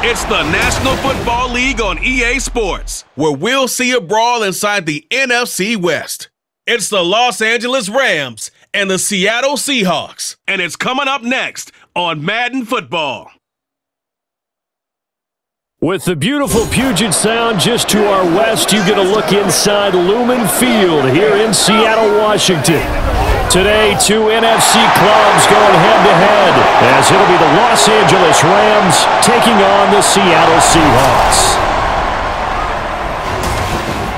It's the National Football League on EA Sports, where we'll see a brawl inside the NFC West. It's the Los Angeles Rams and the Seattle Seahawks, and it's coming up next on Madden Football. With the beautiful Puget Sound just to our west, you get a look inside Lumen Field here in Seattle, Washington. Today, two NFC clubs going head-to-head, as it'll be the Los Angeles Rams taking on the Seattle Seahawks.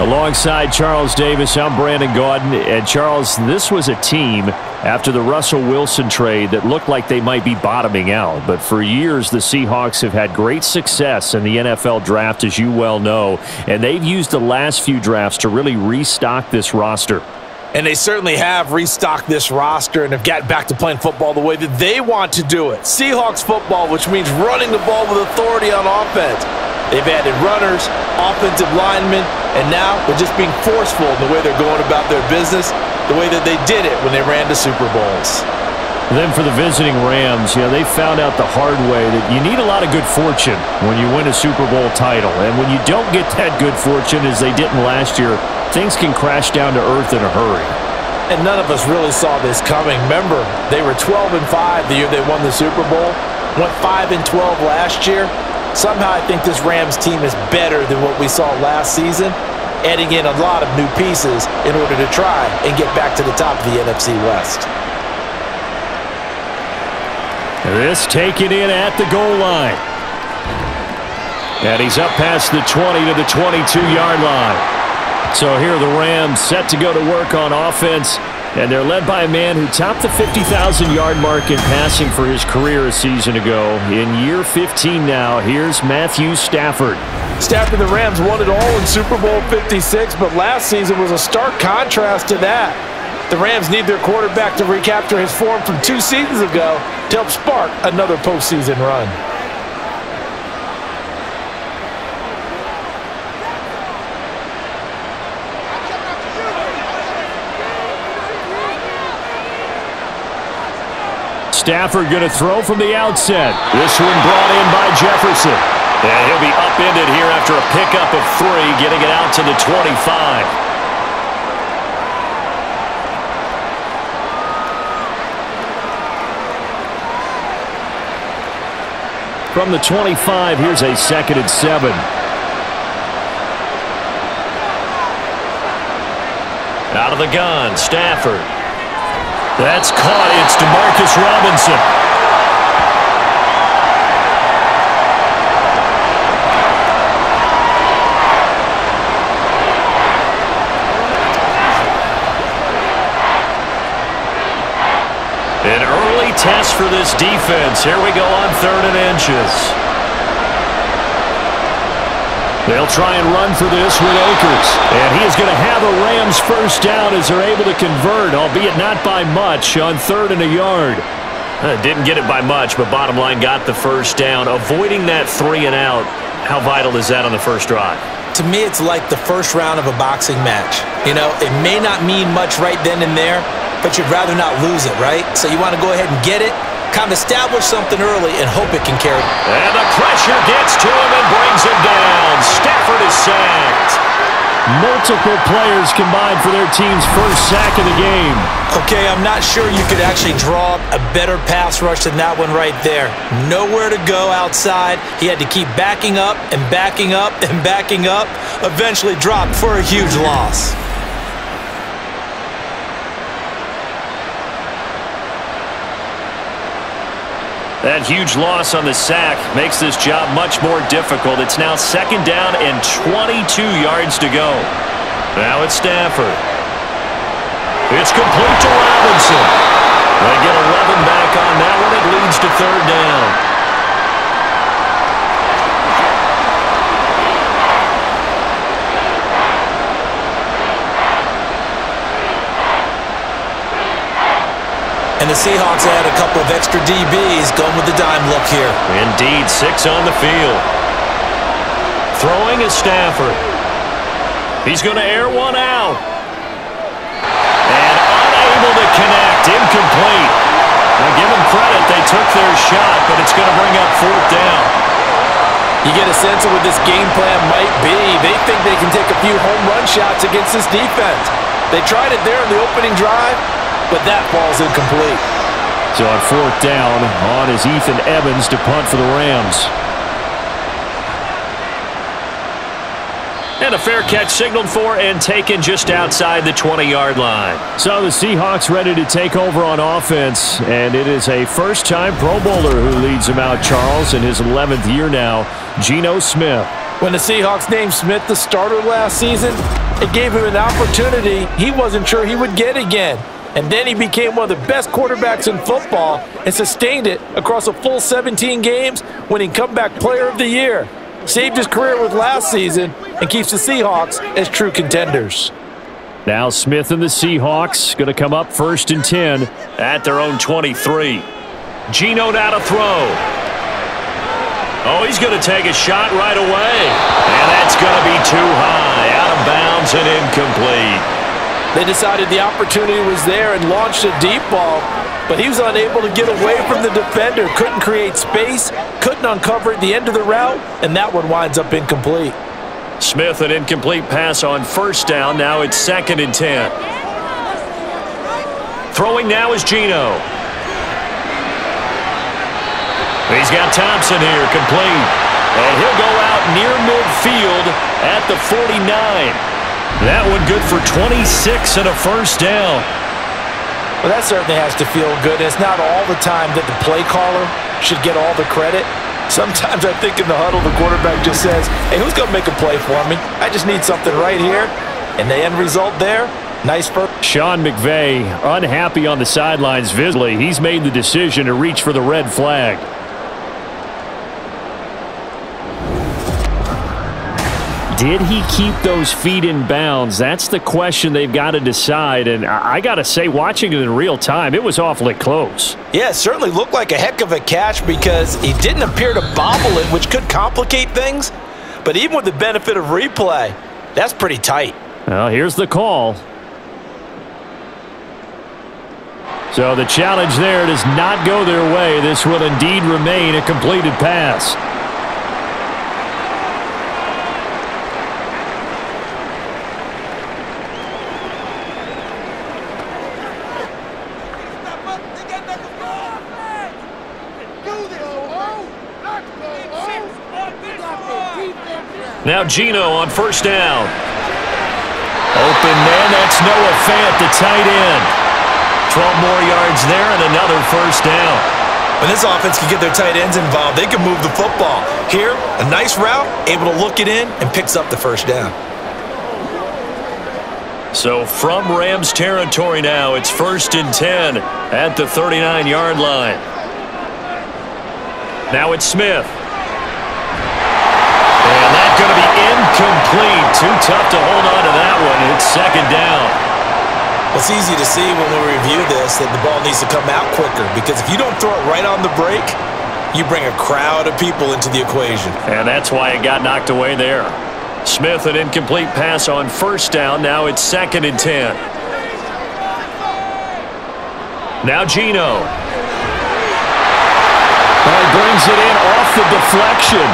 Alongside Charles Davis, I'm Brandon Gaudin. And Charles, this was a team after the Russell Wilson trade that looked like they might be bottoming out. But for years, the Seahawks have had great success in the NFL draft, as you well know. And they've used the last few drafts to really restock this roster. And they certainly have restocked this roster and have gotten back to playing football the way that they want to do it. Seahawks football, which means running the ball with authority on offense. They've added runners, offensive linemen, and now they're just being forceful in the way they're going about their business, the way that they did it when they ran to Super Bowls. And then for the visiting Rams, they found out the hard way that you need a lot of good fortune when you win a Super Bowl title. And when you don't get that good fortune, as they didn't last year, things can crash down to earth in a hurry. And none of us really saw this coming. Remember, they were 12-5 the year they won the Super Bowl, went 5-12 last year. Somehow I think this Rams team is better than what we saw last season, adding in a lot of new pieces in order to try and get back to the top of the NFC West. This taken in at the goal line. And he's up past the 20 to the 22-yard line. So here are the Rams set to go to work on offense. And they're led by a man who topped the 50,000-yard mark in passing for his career a season ago. In year 15 now, here's Matthew Stafford. Stafford, the Rams won it all in Super Bowl 56, but last season was a stark contrast to that. The Rams need their quarterback to recapture his form from 2 seasons ago to help spark another postseason run. Stafford going to throw from the outset. This one brought in by Jefferson. And he'll be upended here after a pickup of 3, getting it out to the 25. From the 25, here's a 2nd and 7. Out of the gun, Stafford. That's caught. It's DeMarcus Robinson. An early test for this defense. Here we go on 3rd and inches. They'll try and run for this with Akers. And he is going to have a Rams first down as they're able to convert, albeit not by much, on 3rd and a yard. Didn't get it by much, but bottom line got the first down. Avoiding that 3 and out, how vital is that on the first drive? To me, it's like the first round of a boxing match. It may not mean much right then and there, but you'd rather not lose it, right? So you want to go ahead and get it, kind of establish something early, and hope it can carry. And the pressure gets to him and brings him down. Stafford is sacked. Multiple players combined for their team's first sack of the game. Okay, I'm not sure you could actually draw up a better pass rush than that one right there. Nowhere to go outside. He had to keep backing up and backing up and backing up. Eventually dropped for a huge loss. That huge loss on the sack makes this job much more difficult. It's now 2nd down and 22 yards to go. Now it's Stafford. It's complete to Robinson. They get 11 back on that one. It leads to 3rd down. And the Seahawks add a couple of extra DBs going with the dime look here. Indeed, 6 on the field. Throwing is Stafford. He's going to air one out. And unable to connect. Incomplete. Now give them credit. They took their shot, but it's going to bring up 4th down. You get a sense of what this game plan might be. They think they can take a few home run shots against this defense. They tried it there in the opening drive, but that ball's incomplete. So on 4th down, on is Ethan Evans to punt for the Rams. And a fair catch signaled for and taken just outside the 20-yard line. So the Seahawks ready to take over on offense, and it is a first-time Pro Bowler who leads them out, Charles, in his 11th year now, Geno Smith. When the Seahawks named Smith the starter last season, it gave him an opportunity he wasn't sure he would get again. And then he became one of the best quarterbacks in football and sustained it across a full 17 games, winning Comeback Player of the Year. Saved his career with last season and keeps the Seahawks as true contenders. Now Smith and the Seahawks going to come up 1st and 10 at their own 23. Geno now to throw. Oh, he's going to take a shot right away. And that's going to be too high. Out of bounds and incomplete. They decided the opportunity was there and launched a deep ball, but he was unable to get away from the defender. Couldn't create space, couldn't uncover at the end of the route, and that one winds up incomplete. Smith, an incomplete pass on 1st down. Now it's 2nd and 10. Throwing now is Geno. He's got Thompson here, complete. And he'll go out near midfield at the 49. That one good for 26 and a 1st down. Well, that certainly has to feel good. It's not all the time that the play caller should get all the credit. Sometimes I think in the huddle, the quarterback just says, hey, who's going to make a play for me? I just need something right here. And the end result there, nice first. Sean McVay unhappy on the sidelines visibly. He's made the decision to reach for the red flag. Did he keep those feet in bounds? That's the question they've got to decide. And I got to say, watching it in real time, it was awfully close. Yeah, it certainly looked like a heck of a catch because he didn't appear to bobble it, which could complicate things. But even with the benefit of replay, that's pretty tight. Well, here's the call. So the challenge there does not go their way. This will indeed remain a completed pass. Now Geno on 1st down. Open man, that's Noah Fant, the tight end. 12 more yards there and another 1st down. When this offense can get their tight ends involved, they can move the football. Here, a nice route, able to look it in, and picks up the 1st down. So from Rams territory now, it's 1st and 10 at the 39-yard line. Now it's Smith. And that's going to be incomplete. Too tough to hold on to that one. It's 2nd down. It's easy to see when we review this that the ball needs to come out quicker because if you don't throw it right on the break, you bring a crowd of people into the equation. And that's why it got knocked away there. Smith, an incomplete pass on 1st down. Now it's 2nd and 10. Now Geno. He brings it in off the deflection.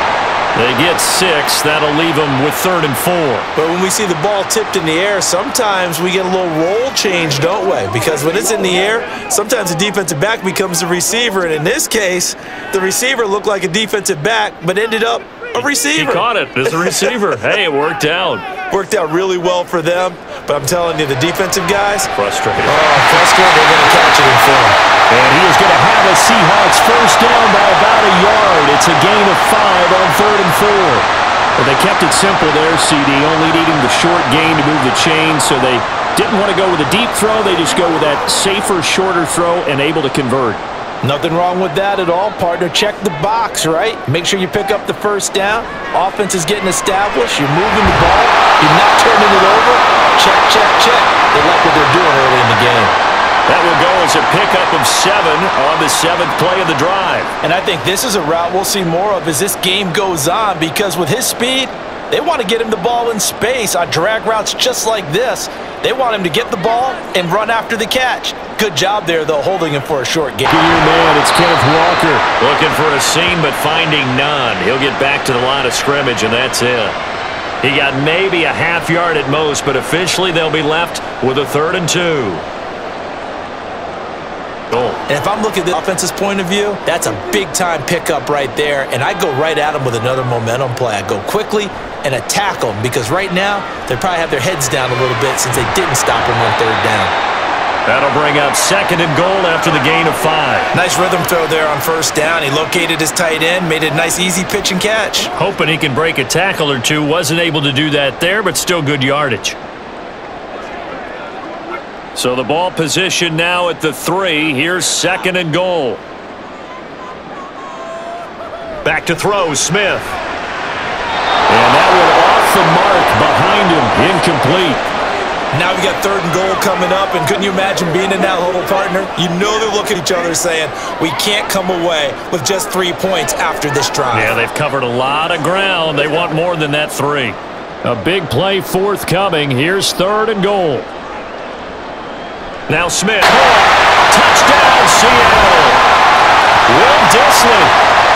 They get 6. That'll leave them with 3rd and 4. But when we see the ball tipped in the air, sometimes we get a little roll change, don't we? Because when it's in the air, sometimes the defensive back becomes the receiver. And in this case, the receiver looked like a defensive back, but ended up a receiver. He caught it as a receiver. Hey, it worked out. Worked out really well for them. But I'm telling you, the defensive guys, frustrated. Oh, frustrated. They're going to catch it in front. And he is going to have a Seahawks 1st down by about a yard. It's a gain of 5 on 3rd and 4. Well, they kept it simple there, CD, only needing the short gain to move the chain, so they didn't want to go with a deep throw. They just go with that safer, shorter throw and able to convert. Nothing wrong with that at all, partner. Check the box, right? Make sure you pick up the 1st down. Offense is getting established. You're moving the ball. You're not turning it over. Check, check, check. They like what they're doing early in the game. That will go as a pickup of 7 on the 7th play of the drive. And I think this is a route we'll see more of as this game goes on because with his speed, they want to get him the ball in space on drag routes just like this. They want him to get the ball and run after the catch. Good job there, though, holding him for a short gain. Your man, it's Kenneth Walker. Looking for a seam, but finding none. He'll get back to the line of scrimmage, and that's it. He got maybe a half yard at most, but officially they'll be left with a 3rd and 2. Goal. And if I'm looking at the offense's point of view, that's a big-time pickup right there, and I go right at him with another momentum play. I go quickly and attack them because right now they probably have their heads down a little bit since they didn't stop him on 3rd down. That'll bring up 2nd and goal after the gain of 5. Nice rhythm throw there on 1st down. He located his tight end, made it a nice, easy pitch and catch. Hoping he can break a tackle or two. Wasn't able to do that there, but still good yardage. So the ball position now at the 3. Here's 2nd and goal. Back to throw, Smith. And that one off the mark behind him, incomplete. Now we got 3rd and goal coming up, and couldn't you imagine being in that huddle, partner? You know they're looking at each other saying, we can't come away with just 3 points after this drive. Yeah, they've covered a lot of ground. They want more than that 3. A big play forthcoming. Here's 3rd and goal. Now Smith. Touchdown, Seattle. Will Disley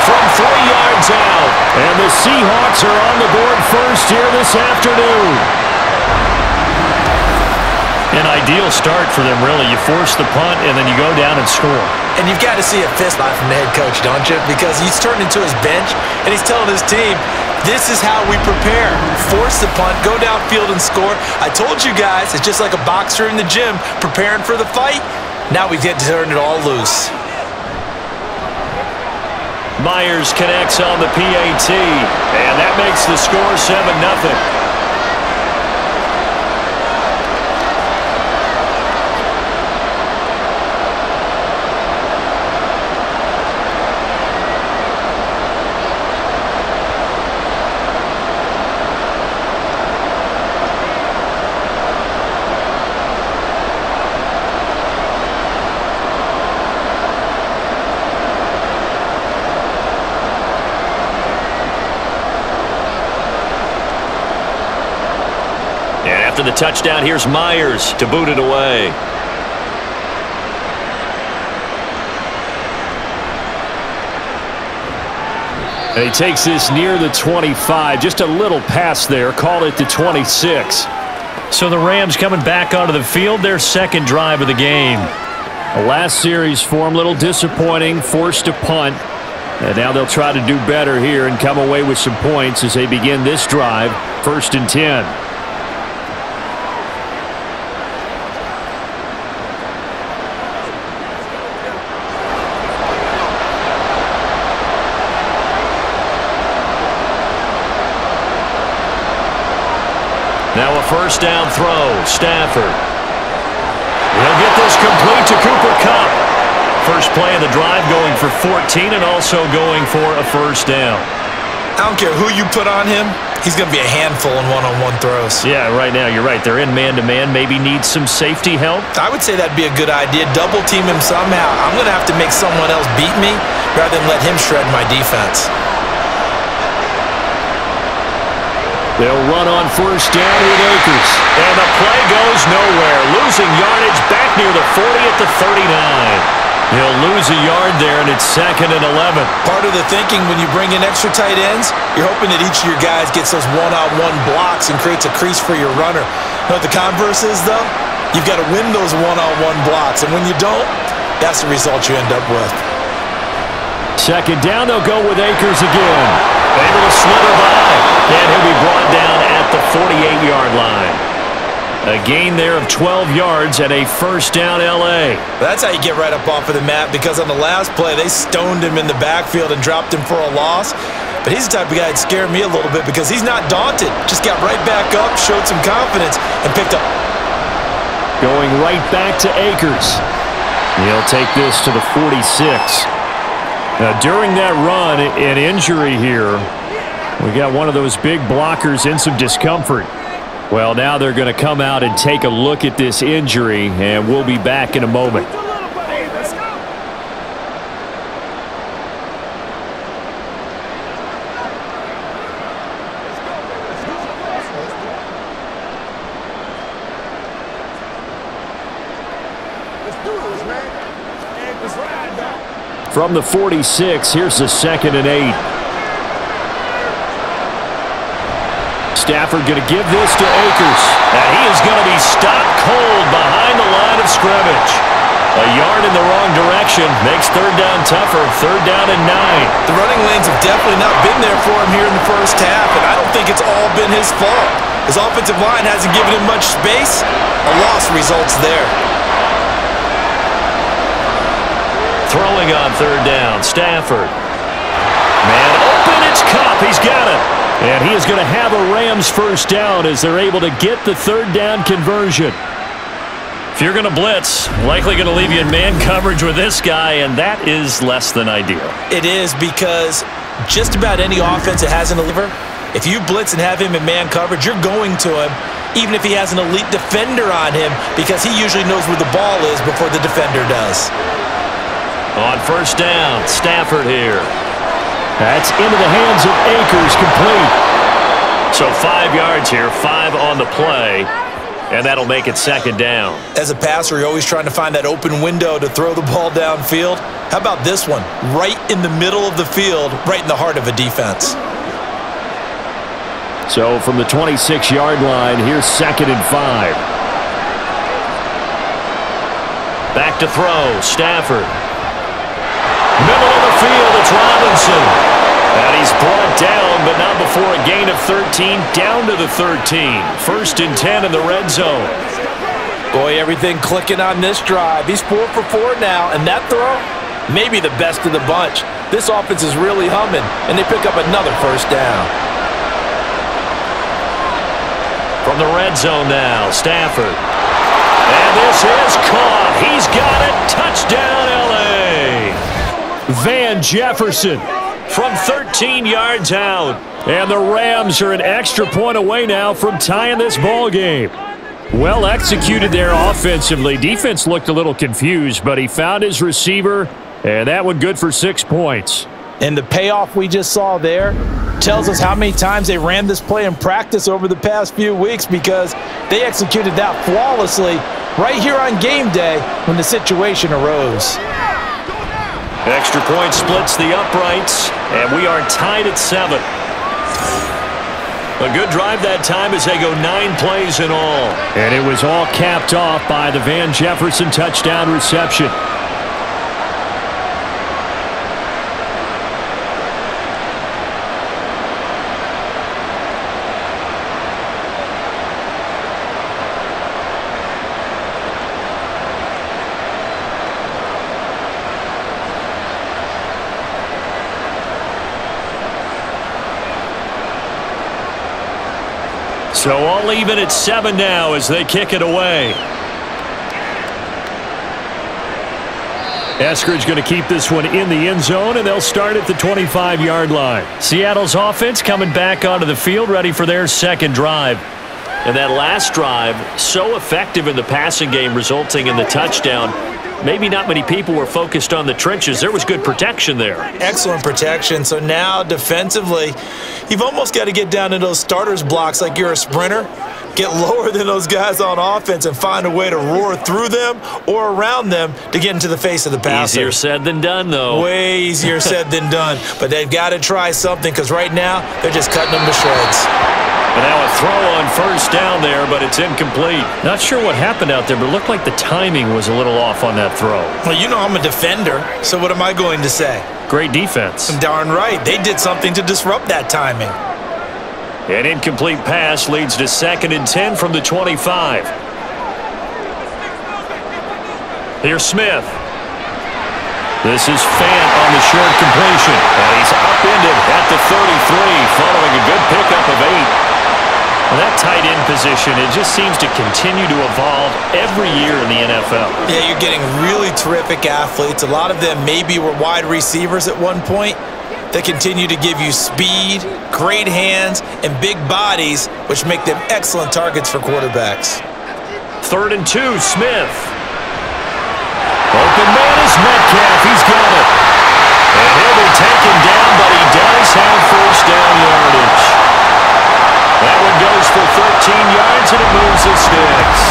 from 3 yards out. And the Seahawks are on the board first here this afternoon. An ideal start for them, really. You force the punt, and then you go down and score. And you've got to see a fist fight from the head coach, don't you? Because he's turned into his bench, and he's telling his team, this is how we prepare. Force the punt, go downfield and score. I told you guys, it's just like a boxer in the gym preparing for the fight. Now we get to turn it all loose. Myers connects on the PAT, and that makes the score 7-0. After the touchdown, here's Myers to boot it away. And he takes this near the 25. Just a little pass there. Call it the 26. So the Rams coming back onto the field. Their 2nd drive of the game. The last series for them, a little disappointing. Forced to punt. And now they'll try to do better here and come away with some points as they begin this drive. 1st and 10. Now a 1st down throw. Stafford. He'll get this complete to Cooper Kupp. First play of the drive, going for 14 and also going for a 1st down. I don't care who you put on him. He's going to be a handful in one-on-one throws. Yeah, right now you're right. They're in man-to-man. Maybe needs some safety help. I would say that'd be a good idea. Double team him somehow. I'm going to have to make someone else beat me rather than let him shred my defense. They'll run on 1st down with Akers. And the play goes nowhere. Losing yardage back near the 40 at the 39. He'll lose a yard there, and it's 2nd and 11. Part of the thinking when you bring in extra tight ends, you're hoping that each of your guys gets those one-on-one blocks and creates a crease for your runner. You know what the converse is, though? You've got to win those one-on-one blocks, and when you don't, that's the result you end up with. 2nd down, they'll go with Akers again. Able to slither by, and he'll be brought down at the 48-yard line. A gain there of 12 yards and a 1st down L.A. That's how you get right up off of the mat, because on the last play, they stoned him in the backfield and dropped him for a loss. But he's the type of guy that scared me a little bit because he's not daunted. Just got right back up, showed some confidence, and picked up. Going right back to Akers. He'll take this to the 46. Now, during that run, an injury here. We got one of those big blockers in some discomfort. Well, now they're going to come out and take a look at this injury, and we'll be back in a moment. From the 46, here's the 2nd and 8. Stafford going to give this to Akers. And he is going to be stopped cold behind the line of scrimmage. A yard in the wrong direction makes 3rd down tougher. 3rd down and 9. The running lanes have definitely not been there for him here in the first half, and I don't think it's all been his fault. His offensive line hasn't given him much space. A loss results there. Throwing on 3rd down, Stafford. Man open, it's Kupp. He's got it. And he is going to have a Rams 1st down as they're able to get the 3rd down conversion. If you're going to blitz, likely going to leave you in man coverage with this guy, and that is less than ideal. It is, because just about any offense that has an elite, if you blitz and have him in man coverage, you're going to him, even if he has an elite defender on him, because he usually knows where the ball is before the defender does. On 1st down, Stafford here. That's into the hands of Akers, complete. So 5 yards here, 5 on the play. And that'll make it 2nd down. As a passer, you're always trying to find that open window to throw the ball downfield. How about this one? Right in the middle of the field, right in the heart of a defense. So from the 26-yard line, here's 2nd and 5. Back to throw, Stafford. Middle of the field, it's Robinson. And he's brought down, but not before a gain of 13, down to the 13. 1st and 10 in the red zone. Boy, everything clicking on this drive. He's 4 for 4 now, and that throw, maybe the best of the bunch. This offense is really humming, and they pick up another 1st down. From the red zone now, Stafford. And this is caught. He's got it. Touchdown, L.A. Van Jefferson from 13 yards out. And the Rams are an extra point away now from tying this ball game. Well executed there offensively. Defense looked a little confused, but he found his receiver, and that one good for 6 points. And the payoff we just saw there tells us how many times they ran this play in practice over the past few weeks, because they executed that flawlessly right here on game day when the situation arose. Extra point splits the uprights, and we are tied at 7. A good drive that time as they go 9 plays in all. And it was all capped off by the Van Jefferson touchdown reception. So all even at 7 now as they kick it away. Eskridge going to keep this one in the end zone, and they'll start at the 25-yard line. Seattle's offense coming back onto the field, ready for their 2nd drive. And that last drive, so effective in the passing game, resulting in the touchdown. Maybe not many people were focused on the trenches. There was good protection there. Excellent protection. So now defensively, you've almost got to get down to those starters blocks like you're a sprinter. Get lower than those guys on offense and find a way to roar through them or around them to get into the face of the passer. Easier said than done, though. Way easier said than done. But they've got to try something, because right now they're just cutting them to shreds. And now a throw on 1st down there, but it's incomplete. Not sure what happened out there, but it looked like the timing was a little off on that throw. Well, you know I'm a defender, so what am I going to say? Great defense. Darn right. They did something to disrupt that timing. An incomplete pass leads to 2nd and 10 from the 25. Here's Smith. This is Fant on the short completion. And he's upended at the 33 following a good pickup of 8. And that tight end position, it just seems to continue to evolve every year in the NFL. Yeah, you're getting really terrific athletes. A lot of them maybe were wide receivers at one point. They continue to give you speed, great hands, and big bodies, which make them excellent targets for quarterbacks. 3rd and 2, Smith. Open man is Metcalf. He's got it. And he'll be taken down, but he does have 1st down yardage. That one goes for 13 yards, and it moves the sticks.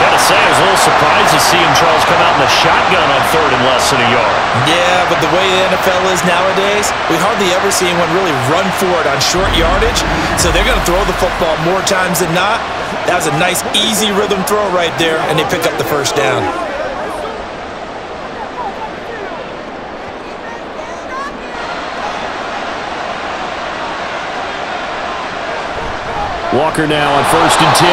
Gotta say, it was was a little surprised to see him, Charles, come out in the shotgun on third and less than a yard. Yeah, but the way the NFL is nowadays, we hardly ever see anyone really run for it on short yardage. So they're going to throw the football more times than not. That was a nice, easy rhythm throw right there, and they pick up the first down. Walker now on 1st and 10.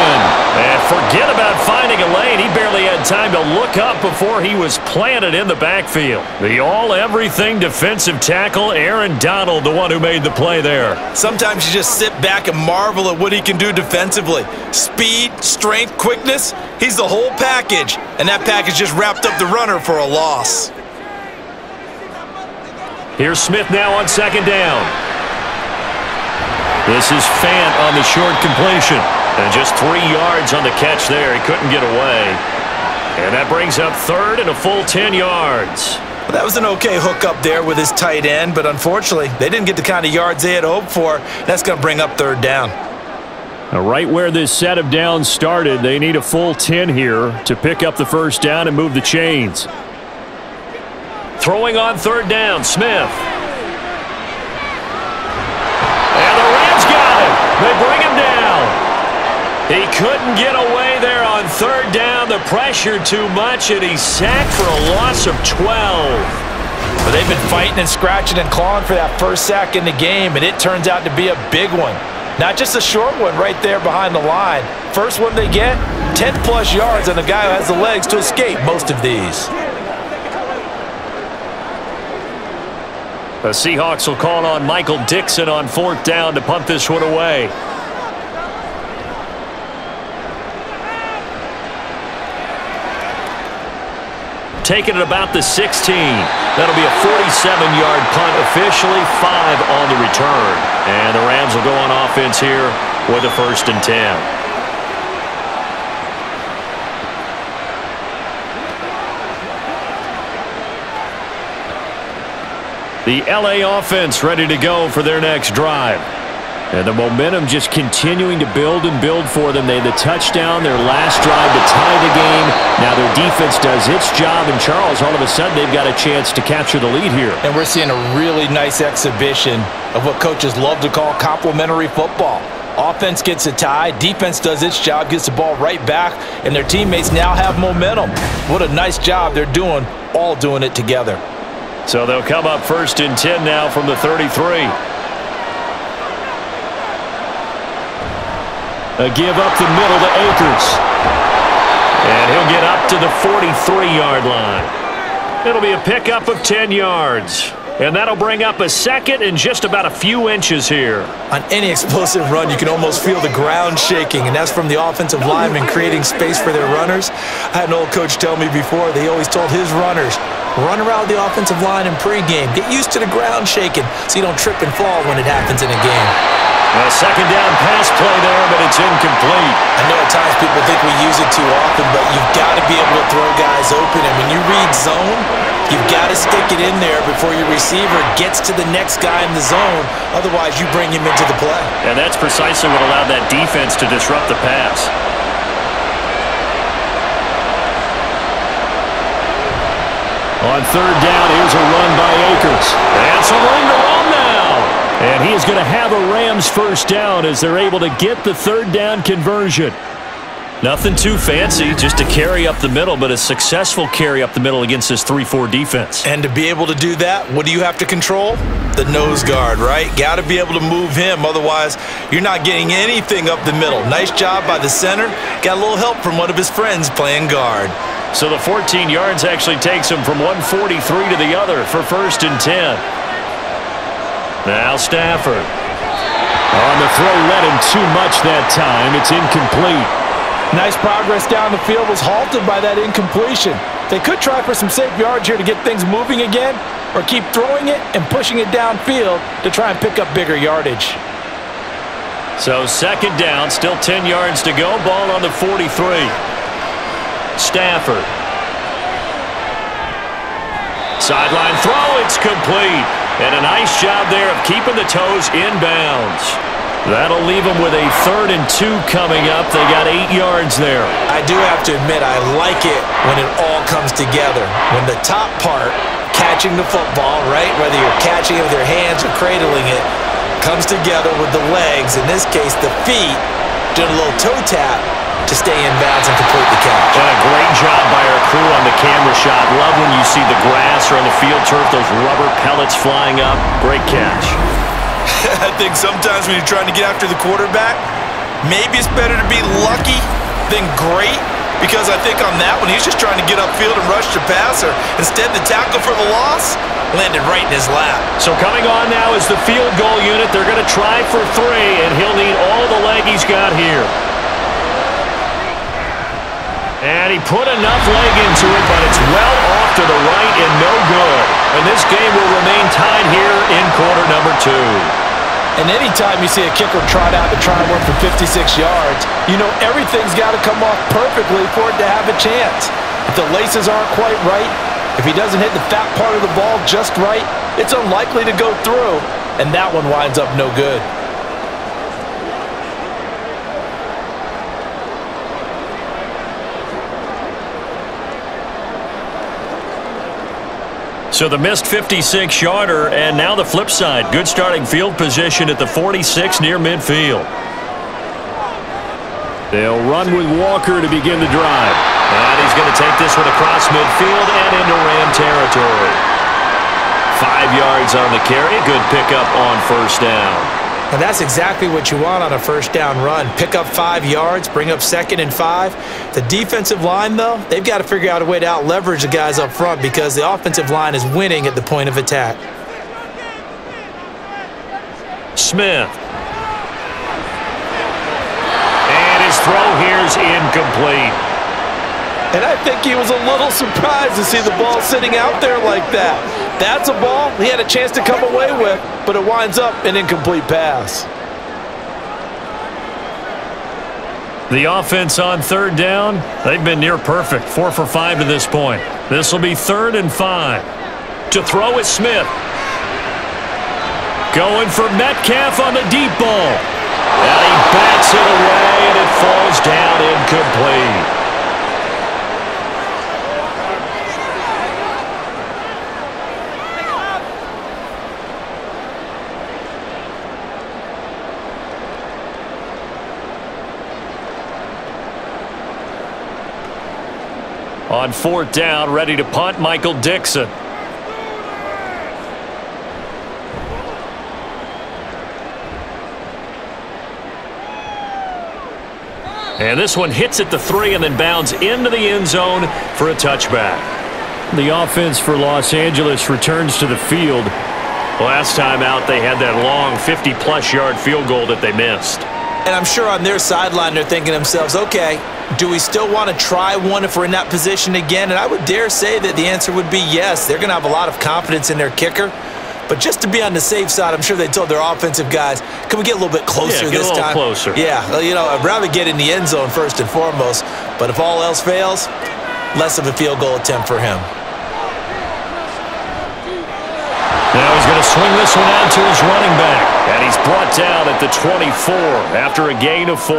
And forget about finding a lane. He barely had time to look up before he was planted in the backfield. The all-everything defensive tackle, Aaron Donald, the one who made the play there. Sometimes you just sit back and marvel at what he can do defensively. Speed, strength, quickness, he's the whole package. And that package just wrapped up the runner for a loss. Here's Smith now on 2nd down. This is Fant on the short completion. And just 3 yards on the catch there. He couldn't get away. And that brings up 3rd and a full 10 yards. Well, that was an okay hook up there with his tight end, but unfortunately, they didn't get the kind of yards they had hoped for. That's going to bring up 3rd down. Now, right where this set of downs started, they need a full 10 here to pick up the first down and move the chains. Throwing on 3rd down, Smith. They bring him down. He couldn't get away there on 3rd down. The pressure too much, and he's sacked for a loss of 12. But they've been fighting and scratching and clawing for that first sack in the game, and it turns out to be a big one. Not just a short one right there behind the line. First one they get, 10-plus yards on a guy who has the legs to escape most of these. The Seahawks will call on Michael Dixon on 4th down to punt this one away. Taking it about the 16. That'll be a 47-yard punt, officially 5 on the return. And the Rams will go on offense here with a 1st and 10. The LA offense ready to go for their next drive. And the momentum just continuing to build and build for them. They had the touchdown, their last drive to tie the game. Now their defense does its job, and Charles, all of a sudden, they've got a chance to capture the lead here. And we're seeing a really nice exhibition of what coaches love to call complementary football. Offense gets a tie, defense does its job, gets the ball right back, and their teammates now have momentum. What a nice job they're doing, all doing it together. So they'll come up 1st and 10 now from the 33. A give up the middle to Akers. And he'll get up to the 43-yard line. It'll be a pickup of 10 yards. And that'll bring up a 2nd and just about a few inches here. On any explosive run, you can almost feel the ground shaking, and that's from the offensive linemen creating space for their runners. I had an old coach tell me before, they always told his runners, run around the offensive line in pregame. Get used to the ground shaking so you don't trip and fall when it happens in a game. A 2nd down pass play there, but it's incomplete. I know at times people think we use it too often, but you've got to be able to throw guys open. And when you read zone, you've got to stick it in there before your receiver gets to the next guy in the zone. Otherwise, you bring him into the play. And that's precisely what allowed that defense to disrupt the pass. On 3rd down, here's a run by Akers. And some room to run now. And he is going to have a Rams first down as they're able to get the 3rd down conversion. Nothing too fancy, just a carry up the middle, but a successful carry up the middle against this 3-4 defense. And to be able to do that, what do you have to control? The nose guard, right? Got to be able to move him, otherwise you're not getting anything up the middle. Nice job by the center. Got a little help from one of his friends playing guard. So the 14 yards actually takes him from 143 to the other for 1st and 10. Now Stafford. On the throw, led him too much that time. It's incomplete. Nice progress down the field, was halted by that incompletion. They could try for some safe yards here to get things moving again, or keep throwing it and pushing it downfield to try and pick up bigger yardage. So 2nd down, still 10 yards to go. Ball on the 43. Stafford. Sideline throw, it's complete. And a nice job there of keeping the toes inbounds. That'll leave them with a 3rd and 2 coming up. They got 8 yards there. I do have to admit, I like it when it all comes together. When the top part, catching the football, right, whether you're catching it with your hands or cradling it, comes together with the legs, in this case the feet, doing a little toe tap to stay in bounds and complete the catch. And a great job by our crew on the camera shot. Love when you see the grass or on the field turf, those rubber pellets flying up. Great catch. I think sometimes when you're trying to get after the quarterback, maybe it's better to be lucky than great, because I think on that one, he's just trying to get upfield and rush the passer. Instead, the tackle for the loss landed right in his lap. So coming on now is the field goal unit. They're going to try for 3, and he'll need all the leg he's got here. And he put enough leg into it, but it's well off to the right and no good. And this game will remain tied here in quarter number 2. And anytime you see a kicker trot out to try and work for 56 yards, you know everything's got to come off perfectly for it to have a chance. If the laces aren't quite right, if he doesn't hit the fat part of the ball just right, it's unlikely to go through, and that one winds up no good. So the missed 56-yarder, and now the flip side. Good starting field position at the 46 near midfield. They'll run with Walker to begin the drive. And he's going to take this one across midfield and into Ram territory. 5 yards on the carry. Good pickup on first down. And that's exactly what you want on a first down run. Pick up 5 yards, bring up 2nd and 5. The defensive line, though, they've got to figure out a way to out-leverage the guys up front because the offensive line is winning at the point of attack. Smith. And his throw here is incomplete. And I think he was a little surprised to see the ball sitting out there like that. That's a ball he had a chance to come away with, but it winds up an incomplete pass. The offense on 3rd down, they've been near perfect. 4 for 5 to this point. This will be 3rd and 5. To throw is Smith. Going for Metcalf on the deep ball. And he bats it away, and it falls down incomplete. On 4th down, ready to punt, Michael Dixon. And this one hits at the 3 and then bounds into the end zone for a touchback. The offense for Los Angeles returns to the field. Last time out, they had that long 50-plus yard field goal that they missed. And I'm sure on their sideline they're thinking to themselves, okay, do we still want to try one if we're in that position again? And I would dare say that the answer would be yes. They're going to have a lot of confidence in their kicker. But just to be on the safe side, I'm sure they told their offensive guys, can we get a little bit closer this time? Closer. Yeah, you know, I'd rather get in the end zone first and foremost. But if all else fails, less of a field goal attempt for him. Now he's going to swing this one out to his running back. And he's brought down at the 24 after a gain of 4.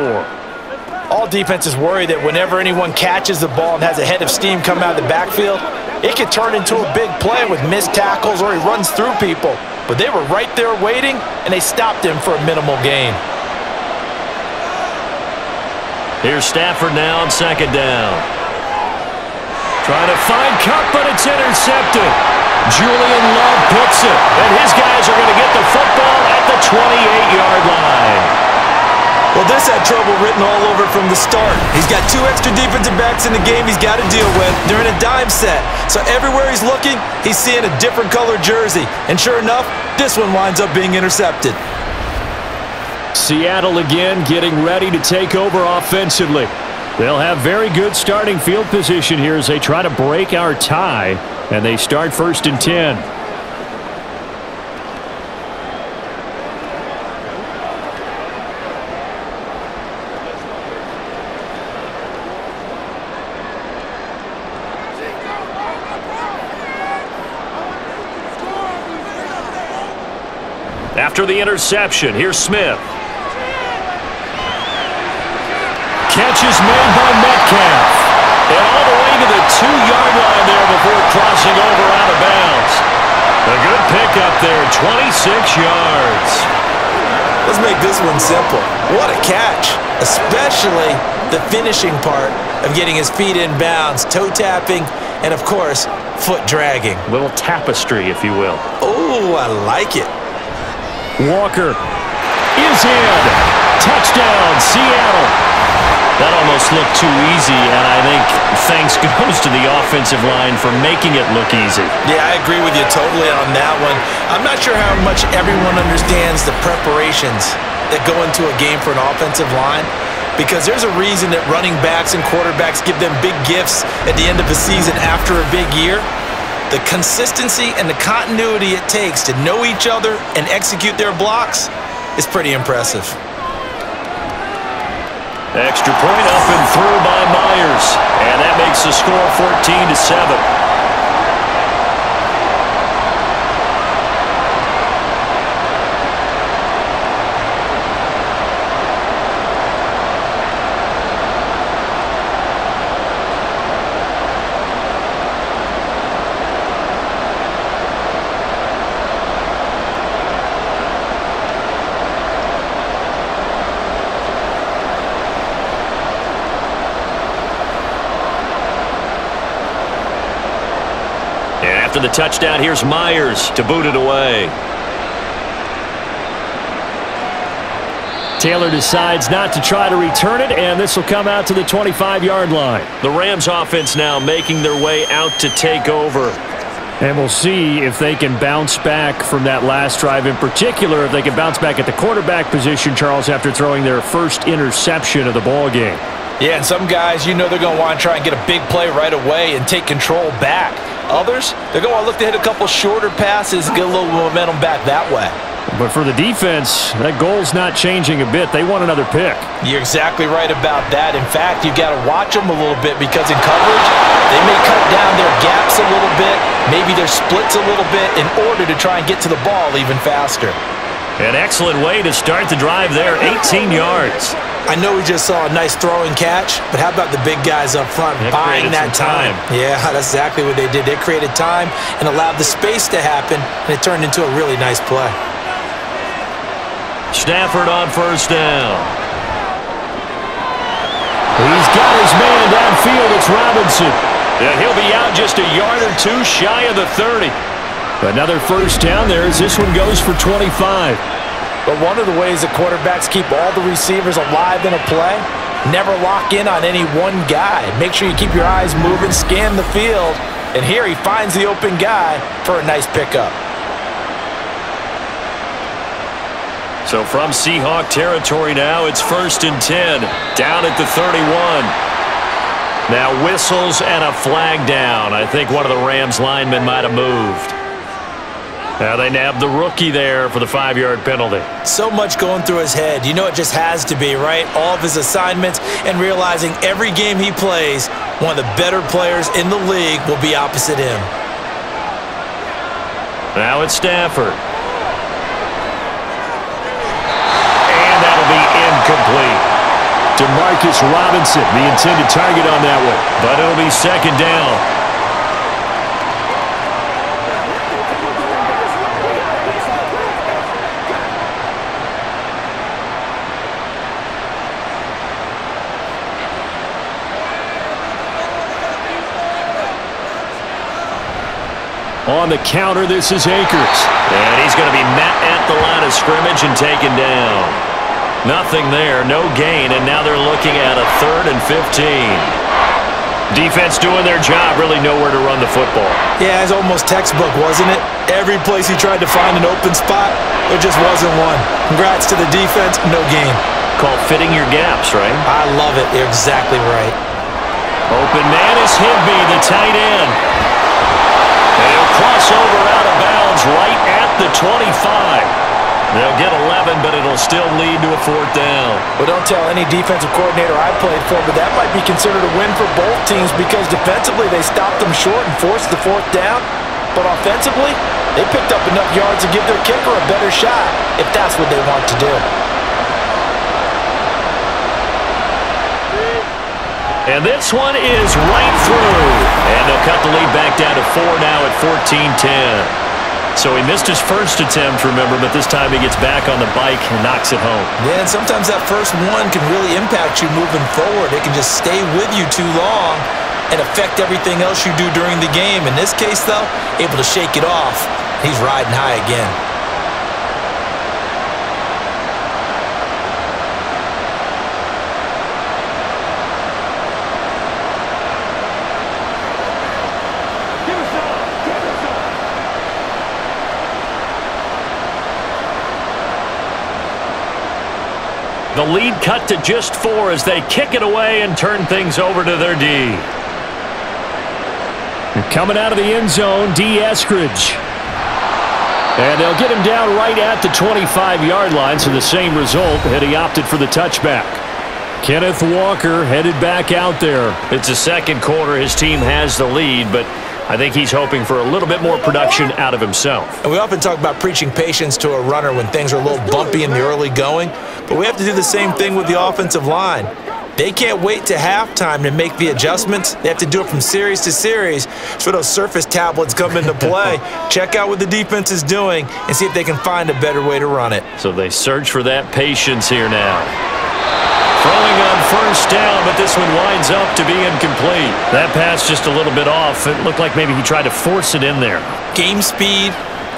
All defenses worry that whenever anyone catches the ball and has a head of steam come out of the backfield, it could turn into a big play with missed tackles or he runs through people. But they were right there waiting, and they stopped him for a minimal gain. Here's Stafford now on 2nd down. Trying to find Cup, but it's intercepted. Julian Love picks it, and his guys are going to get the football at the 28-yard line. Well, this had trouble written all over from the start. He's got 2 extra defensive backs in the game he's got to deal with. They're in a dime set. So everywhere he's looking, he's seeing a different color jersey. And sure enough, this one winds up being intercepted. Seattle again getting ready to take over offensively. They'll have very good starting field position here as they try to break our tie. And they start 1st and 10. After the interception, here's Smith. catch is made by Metcalf. And all the way to the 2-yard line there before crossing over out of bounds. A good pickup there, 26 yards. Let's make this one simple. What a catch, especially the finishing part of getting his feet in bounds, toe tapping, and of course, foot dragging. A little tapestry, if you will. Oh, I like it. Walker is in. Touchdown, Seattle. That almost looked too easy, and I think thanks goes to the offensive line for making it look easy. Yeah, I agree with you totally on that one. I'm not sure how much everyone understands the preparations that go into a game for an offensive line, because there's a reason that running backs and quarterbacks give them big gifts at the end of the season after a big year. The consistency and the continuity it takes to know each other and execute their blocks is pretty impressive. Extra point up and through by Myers. And that makes the score 14-7. After the touchdown, here's Myers to boot it away. Taylor decides not to try to return it, and this will come out to the 25-yard line. The Rams offense now making their way out to take over. And we'll see if they can bounce back from that last drive, in particular if they can bounce back at the quarterback position, Charles, after throwing their first interception of the ball game. Yeah, and some guys, you know they're going to want to try and get a big play right away and take control back. Others, they're going to look to hit a couple shorter passes, get a little momentum back that way. But for the defense, that goal's not changing a bit. They want another pick. You're exactly right about that. In fact, you've got to watch them a little bit, because in coverage, they may cut down their gaps a little bit, maybe their splits a little bit, in order to try and get to the ball even faster. An excellent way to start the drive there, 18 yards. I know we just saw a nice throwing catch, but how about the big guys up front buying that time? Yeah, that's exactly what they did. They created time and allowed the space to happen, and it turned into a really nice play. Stafford on first down. He's got his man downfield. It's Robinson. And he'll be out just a yard or two shy of the 30. Another first down there as this one goes for 25. But one of the ways that quarterbacks keep all the receivers alive in a play, never lock in on any one guy. Make sure you keep your eyes moving, scan the field, and here he finds the open guy for a nice pickup. So from Seahawk territory now, it's 1st and 10, down at the 31. Now whistles and a flag down. I think one of the Rams linemen might have moved. Now they nabbed the rookie there for the 5-yard penalty. So much going through his head. You know it just has to be, right? All of his assignments, and realizing every game he plays, one of the better players in the league will be opposite him. Now it's Stafford. And that'll be incomplete. Demarcus Robinson, the intended target on that one. But it'll be 2nd down. On the counter, this is Akers. And he's going to be met at the line of scrimmage and taken down. Nothing there, no gain, and now they're looking at a 3rd and 15. Defense doing their job, really nowhere to run the football. Yeah, it's almost textbook, wasn't it? Every place he tried to find an open spot, there just wasn't one. Congrats to the defense, no gain. Called fitting your gaps, right? I love it. You're exactly right. Open man is Higbee, the tight end. And he'll cross over out of bounds right at the 25. They'll get 11, but it'll still lead to a 4th down. Well, don't tell any defensive coordinator I played for, but that might be considered a win for both teams, because defensively they stopped them short and forced the 4th down. But offensively, they picked up enough yards to give their kicker a better shot if that's what they want to do. And this one is right through. And they'll cut the lead back down to 4 now at 14-10. So he missed his first attempt, remember, but this time he gets back on the bike and knocks it home. Yeah, and sometimes that first one can really impact you moving forward. It can just stay with you too long and affect everything else you do during the game. In this case, though, able to shake it off. He's riding high again. The lead cut to just 4 as they kick it away and turn things over to their D. Coming out of the end zone, D. Eskridge. And they'll get him down right at the 25-yard line, so the same result had he opted for the touchback. Kenneth Walker headed back out there. It's the second quarter. His team has the lead, but I think he's hoping for a little bit more production out of himself. And we often talk about preaching patience to a runner when things are a little bumpy in the early going, but we have to do the same thing with the offensive line. They can't wait to halftime to make the adjustments. They have to do it from series to series so those surface tablets come into play. Check out what the defense is doing and see if they can find a better way to run it. So they search for that patience here now. Throwing on first down, but this one winds up to be incomplete. That pass just a little bit off. It looked like maybe he tried to force it in there. Game speed,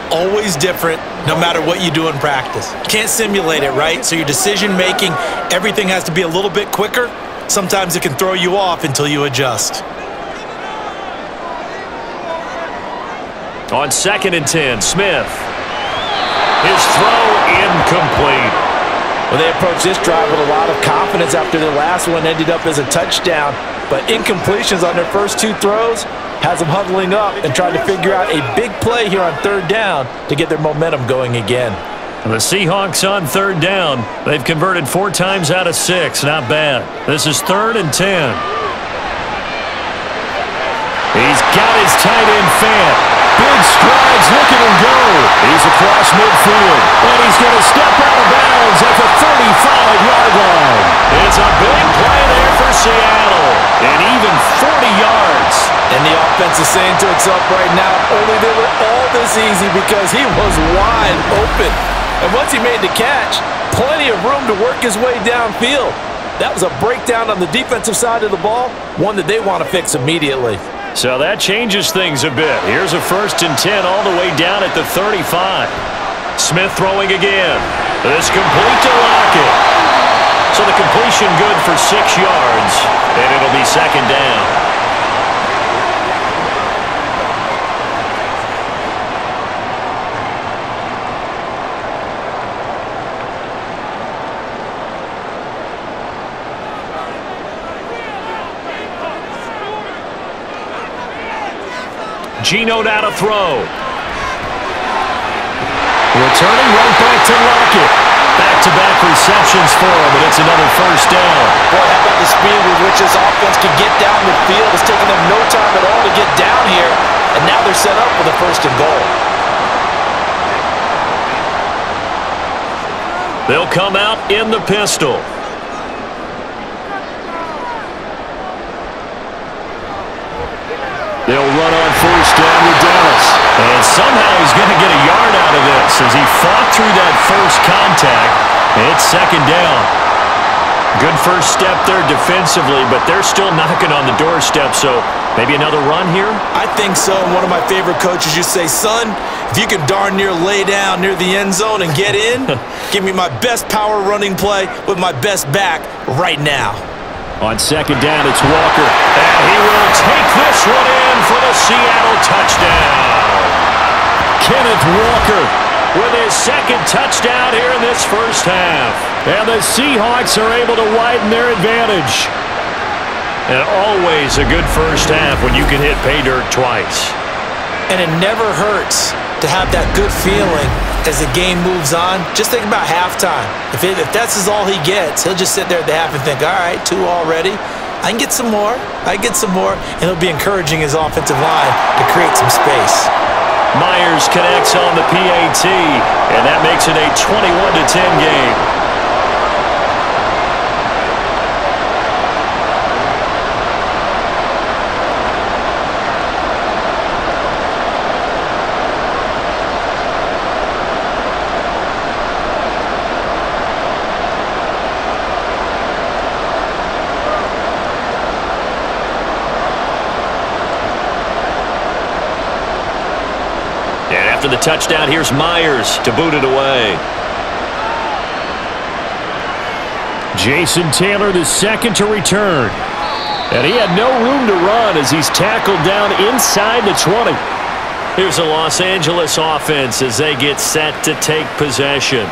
always different, no matter what you do in practice. Can't simulate it, right? So your decision-making, everything has to be a little bit quicker. Sometimes it can throw you off until you adjust. On 2nd and 10, Smith. His throw incomplete. Well, they approached this drive with a lot of confidence after their last one ended up as a touchdown. But incompletions on their first 2 throws has them huddling up and trying to figure out a big play here on 3rd down to get their momentum going again. The Seahawks on 3rd down. They've converted 4 times out of 6. Not bad. This is 3rd and 10. He's got his tight end fan. Big strides, look at him go. He's across midfield, and he's going to step out of bounds at the 35-yard line. It's a big play there for Seattle, and even 40 yards. And the offense is saying to itself right now, only they were all this easy because he was wide open. And once he made the catch, plenty of room to work his way downfield. That was a breakdown on the defensive side of the ball, one that they want to fix immediately. So that changes things a bit. Here's a 1st and 10 all the way down at the 35. Smith throwing again. This complete to Lockett. So the completion good for 6 yards, and it'll be 2nd down. Geno now to throw. Returning right back to Lockett. Back-to-back receptions for him, and it's another 1st down. Boy, how about the speed with which this offense can get down the field? It's taken them no time at all to get down here, and now they're set up with a 1st and goal. They'll come out in the pistol. They'll run on 1st down with Dallas. And somehow he's going to get a yard out of this as he fought through that first contact. It's 2nd down. Good first step there defensively, but they're still knocking on the doorstep, so maybe another run here? I think so. One of my favorite coaches used to say, son, if you can darn near lay down near the end zone and get in, give me my best power running play with my best back right now. On 2nd down, it's Walker. And he will take this one in for the Seattle touchdown. Kenneth Walker with his 2nd touchdown here in this first half. And the Seahawks are able to widen their advantage. And always a good first half when you can hit pay dirt twice. And it never hurts to have that good feeling as the game moves on. Just think about halftime. If that's all he gets, he'll just sit there at the half and think, all right, 2 already. I can get some more. And he'll be encouraging his offensive line to create some space. Myers connects on the PAT, and that makes it a 21-10 game. After the touchdown, here's Myers to boot it away. Jason Taylor, the second to return. And he had no room to run as he's tackled down inside the 20. Here's a Los Angeles offense as they get set to take possession.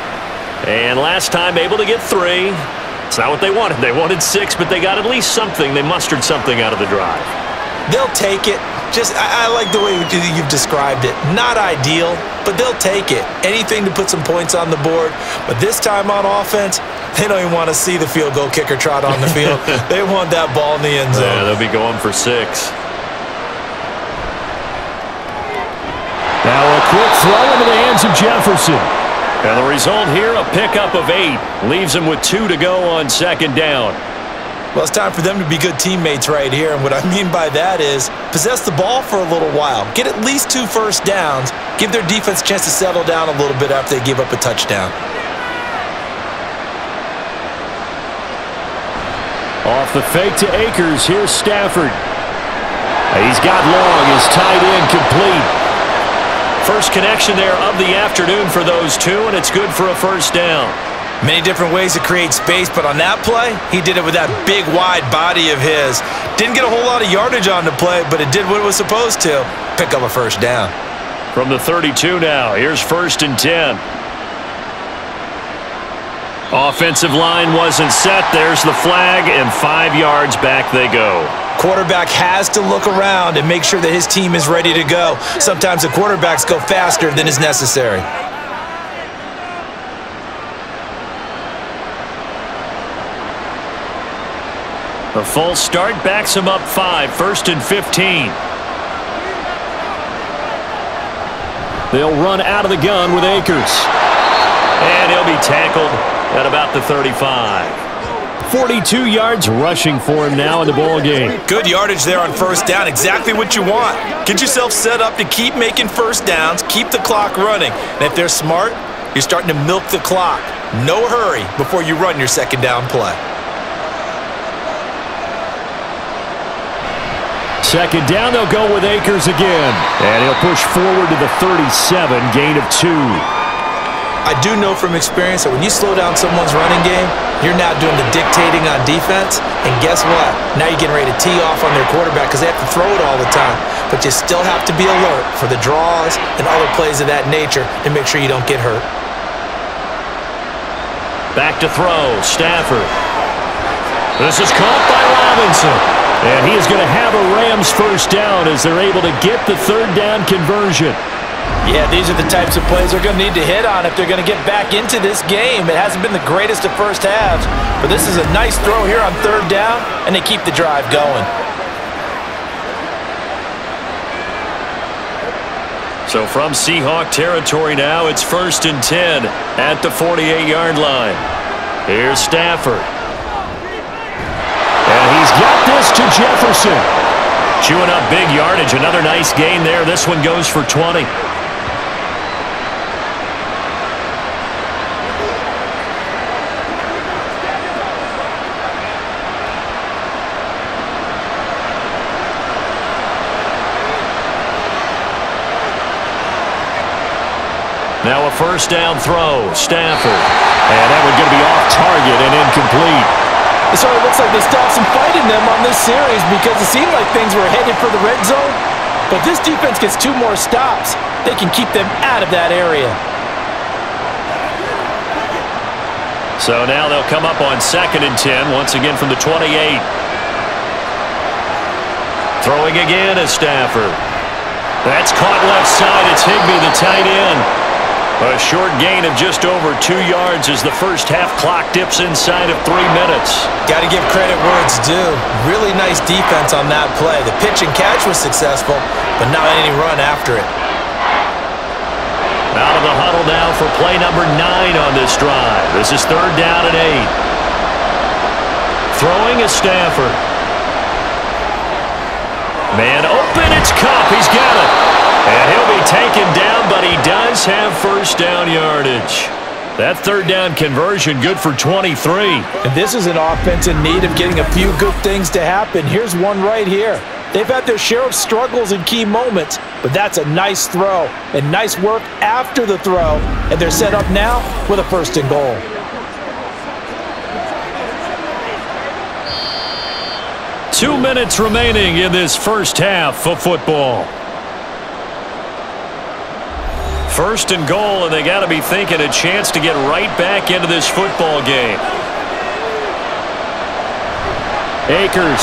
And last time able to get 3. It's not what they wanted. They wanted 6, but they got at least something. They mustered something out of the drive. They'll take it. I like the way you've described it. Not ideal, but they'll take it. Anything to put some points on the board. But this time on offense, they don't even want to see the field goal kicker trot on the field. They want that ball in the end zone. Yeah, they'll be going for 6. Now a quick throw into the hands of Jefferson. And the result here, a pickup of 8. Leaves him with 2 to go on second down. Well, it's time for them to be good teammates right here. And what I mean by that is possess the ball for a little while. Get at least 2 first downs. Give their defense a chance to settle down a little bit after they give up a touchdown. Off the fake to Akers, here's Stafford. He's got long, his tight end complete. First connection there of the afternoon for those 2, and it's good for a first down. Many different ways to create space, but on that play, he did it with that big, wide body of his. Didn't get a whole lot of yardage on the play, but it did what it was supposed to. Pick up a first down. From the 32 now, here's 1st and 10. Offensive line wasn't set. There's the flag, and 5 yards back they go. Quarterback has to look around and make sure that his team is ready to go. Sometimes the quarterbacks go faster than is necessary. A false start backs him up 5, 1st and 15. They'll run out of the gun with Akers. And he'll be tackled at about the 35. 42 yards rushing for him now in the ball game. Good yardage there on first down. Exactly what you want. Get yourself set up to keep making first downs, keep the clock running. And if they're smart, you're starting to milk the clock. No hurry before you run your second down play. Second down, they'll go with Akers again. And he'll push forward to the 37, gain of 2. I do know from experience that when you slow down someone's running game, you're now doing the dictating on defense. And guess what? Now you're getting ready to tee off on their quarterback because they have to throw it all the time. But you still have to be alert for the draws and other plays of that nature to make sure you don't get hurt. Back to throw, Stafford. This is caught by Robinson. And he is going to have a Rams first down as they're able to get the 3rd down conversion. Yeah, these are the types of plays they're going to need to hit on if they're going to get back into this game. It hasn't been the greatest of first halves, but this is a nice throw here on 3rd down, and they keep the drive going. So from Seahawk territory now, it's 1st and 10 at the 48-yard line. Here's Stafford. And he's got this to Jefferson. Chewing up big yardage. Another nice gain there. This one goes for 20. Now a first down throw. Stafford. And that one going to be off target and incomplete. It sort of looks like they still have some fight in them on this series because it seemed like things were headed for the red zone. But this defense gets 2 more stops. They can keep them out of that area. So now they'll come up on 2nd and 10, once again from the 28. Throwing again is Stafford. That's caught left side. It's Higbee, the tight end. A short gain of just over 2 yards as the first half clock dips inside of 3 minutes. Got to give credit where it's due. Really nice defense on that play. The pitch and catch was successful, but not any run after it. Out of the huddle now for play number 9 on this drive. This is 3rd down and 8. Throwing is Stafford. Man open, it's Kupp. He's got it. And he'll be taken down, but he does have first down yardage. That 3rd down conversion good for 23. And this is an offense in need of getting a few good things to happen. Here's one right here. They've had their share of struggles in key moments, but that's a nice throw and nice work after the throw, and they're set up now with a 1st and goal. Two minutes remaining in this first half of football. 1st and goal, and they got to be thinking a chance to get right back into this football game. Akers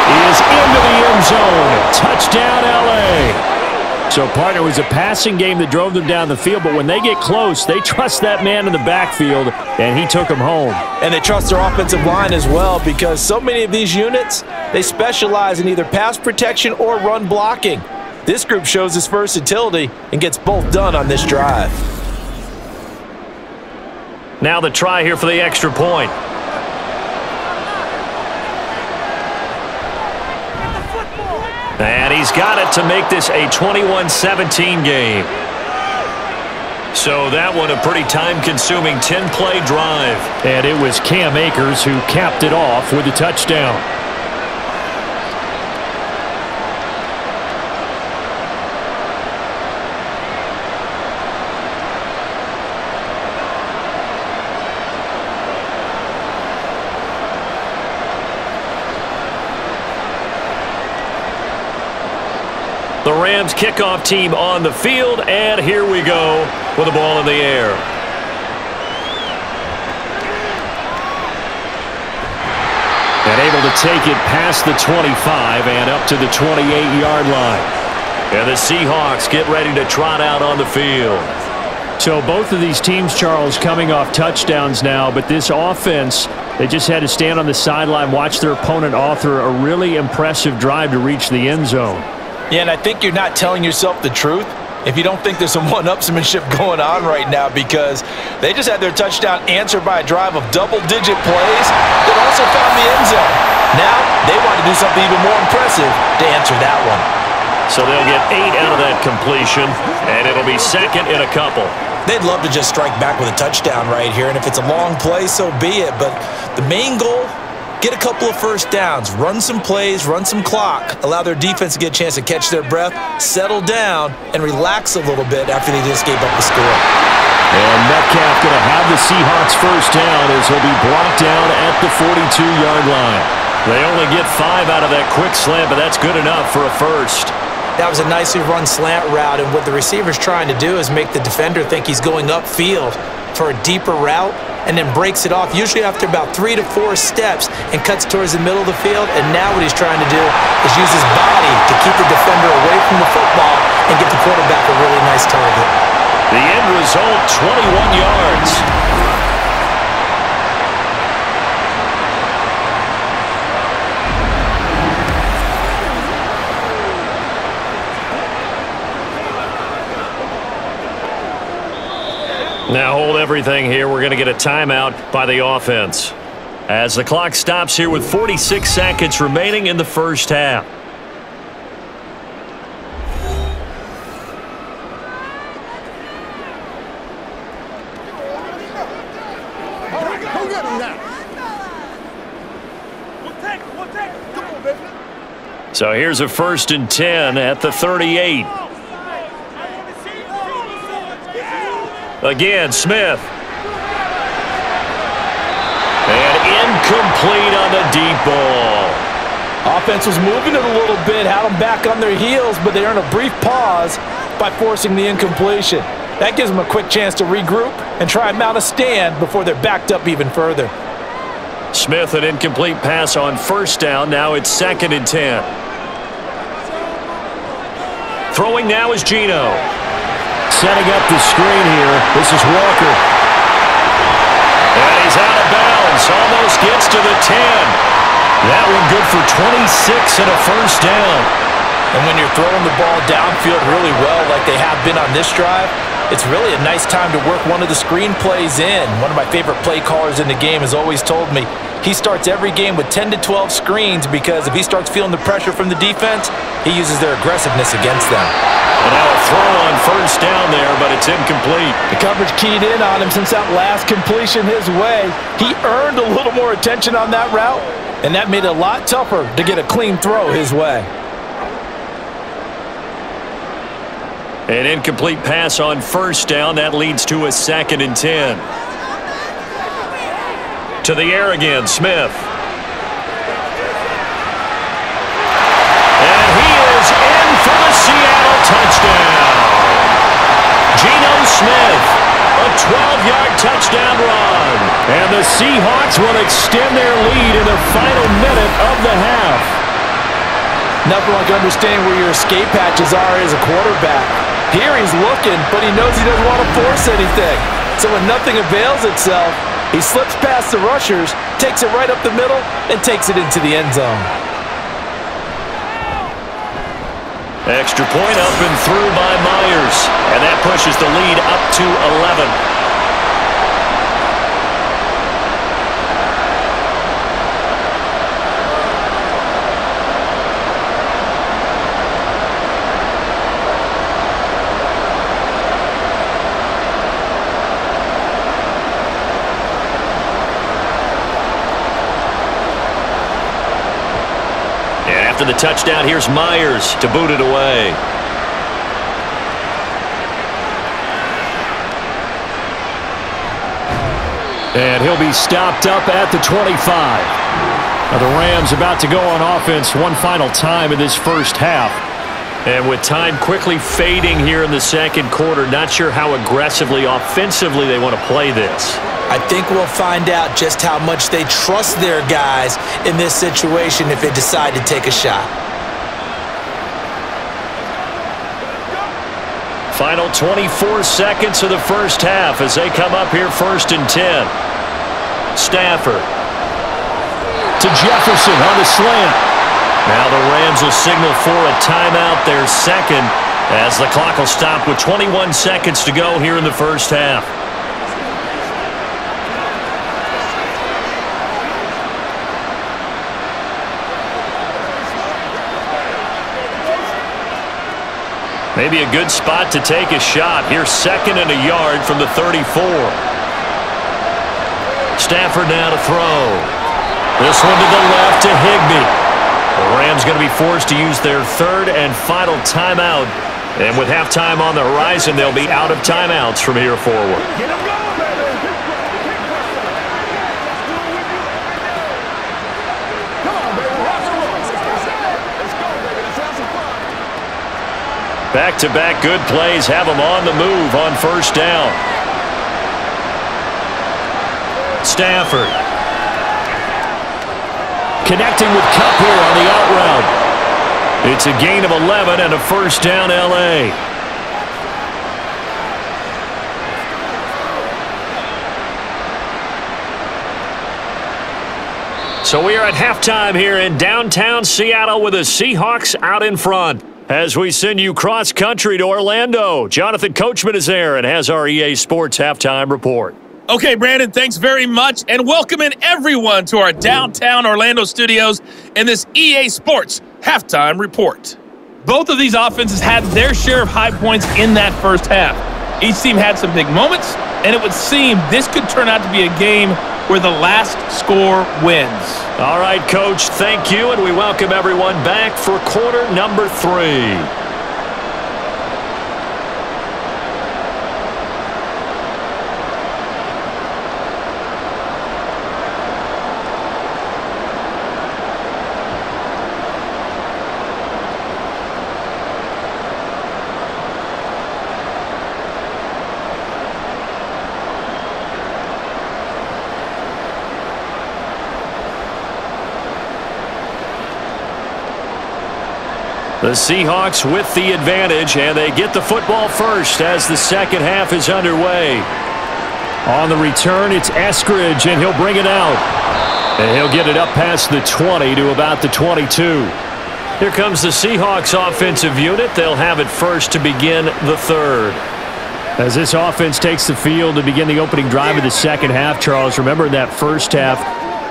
is into the end zone. Touchdown, L.A. So, partner, it was a passing game that drove them down the field, but when they get close, they trust that man in the backfield, and he took them home. And they trust their offensive line as well, because so many of these units, they specialize in either pass protection or run blocking. This group shows its versatility and gets both done on this drive. Now the try here for the extra point. And he's got it to make this a 21-17 game. So that one a pretty time-consuming 10-play drive. And it was Cam Akers who capped it off with a touchdown. The Rams kickoff team on the field, and here we go with the ball in the air. And able to take it past the 25 and up to the 28-yard line. And the Seahawks get ready to trot out on the field. So both of these teams, Charles, coming off touchdowns now, but this offense, they just had to stand on the sideline, watch their opponent author a really impressive drive to reach the end zone. Yeah, and I think you're not telling yourself the truth if you don't think there's some one-upsmanship going on right now, because they just had their touchdown answered by a drive of double-digit plays that also found the end zone. Now they want to do something even more impressive to answer that one. So they'll get 8 out of that completion, and it'll be 2nd and a couple. They'd love to just strike back with a touchdown right here, and if it's a long play, so be it. But the main goal, get a couple of 1st downs, run some plays, run some clock, allow their defense to get a chance to catch their breath, settle down, and relax a little bit after they just gave up the score. And Metcalf going to have the Seahawks 1st down as he'll be blocked down at the 42-yard line. They only get 5 out of that quick slant, but that's good enough for a 1st. That was a nicely run slant route, and what the receiver's trying to do is make the defender think he's going upfield for a deeper route, and then breaks it off, usually after about 3 to 4 steps, and cuts towards the middle of the field. And now what he's trying to do is use his body to keep the defender away from the football and get the quarterback a really nice target. The end result, 21 yards. Now hold everything here. We're going to get a timeout by the offense as the clock stops here with 46 seconds remaining in the first half. So here's a 1st and 10 at the 38. Again, Smith. And incomplete on the deep ball. Offense was moving it a little bit, had them back on their heels, but they earned a brief pause by forcing the incompletion. That gives them a quick chance to regroup and try and mount a stand before they're backed up even further. Smith, an incomplete pass on 1st down. Now it's 2nd and 10. Throwing now is Geno. Setting up the screen here. This is Walker. And he's out of bounds. Almost gets to the 10. That one good for 26 and a 1st down. And when you're throwing the ball downfield really well like they have been on this drive, it's really a nice time to work one of the screen plays in. One of my favorite play callers in the game has always told me he starts every game with 10 to 12 screens, because if he starts feeling the pressure from the defense, he uses their aggressiveness against them. And now a throw on 1st down there, but it's incomplete. The coverage keyed in on him since that last completion his way. He earned a little more attention on that route, and that made it a lot tougher to get a clean throw his way. An incomplete pass on first down. That leads to a 2nd and 10. To the air again, Smith. And he is in for the Seattle touchdown. Geno Smith, a 12-yard touchdown run. And the Seahawks will extend their lead in the final minute of the half. Nothing like understanding where your escape hatches are as a quarterback. Here he's looking, but he knows he doesn't want to force anything. So when nothing avails itself, he slips past the rushers, takes it right up the middle, and takes it into the end zone. Extra point up and through by Myers. And that pushes the lead up to 11. After the touchdown, here's Myers to boot it away. And he'll be stopped up at the 25. Now the Rams about to go on offense one final time in this first half. And with time quickly fading here in the second quarter, not sure how aggressively, offensively they want to play this. I think we'll find out just how much they trust their guys in this situation if they decide to take a shot. Final 24 seconds of the first half as they come up here 1st and 10. Stafford to Jefferson on the slant. Now the Rams will signal for a timeout, their second, as the clock will stop with 21 seconds to go here in the first half. Maybe a good spot to take a shot. Here's 2nd and a yard from the 34. Stafford now to throw. This one to the left to Higbee. The Rams going to be forced to use their 3rd and final timeout. And with halftime on the horizon, they'll be out of timeouts from here forward. Get him going, baby. Come on, baby. Rock and roll. Let's go, baby. Let's have some fun. Back-to-back good plays have them on the move on first down. Stafford. Connecting with Kupp here on the out route. It's a gain of 11 and a first down L.A. So we are at halftime here in downtown Seattle with the Seahawks out in front. As we send you cross-country to Orlando, Jonathan Coachman is there and has our EA Sports halftime report. Okay, Brandon, thanks very much, and welcome in everyone to our downtown Orlando studios in this EA Sports halftime report. Both of these offenses had their share of high points in that first half. Each team had some big moments, and it would seem this could turn out to be a game where the last score wins. All right, Coach, thank you, and we welcome everyone back for quarter number 3. The Seahawks with the advantage, and they get the football first as the second half is underway. On the return, it's Eskridge, and he'll bring it out. And he'll get it up past the 20 to about the 22. Here comes the Seahawks offensive unit. They'll have it first to begin the third. As this offense takes the field to begin the opening drive of the second half, Charles, remember in that first half,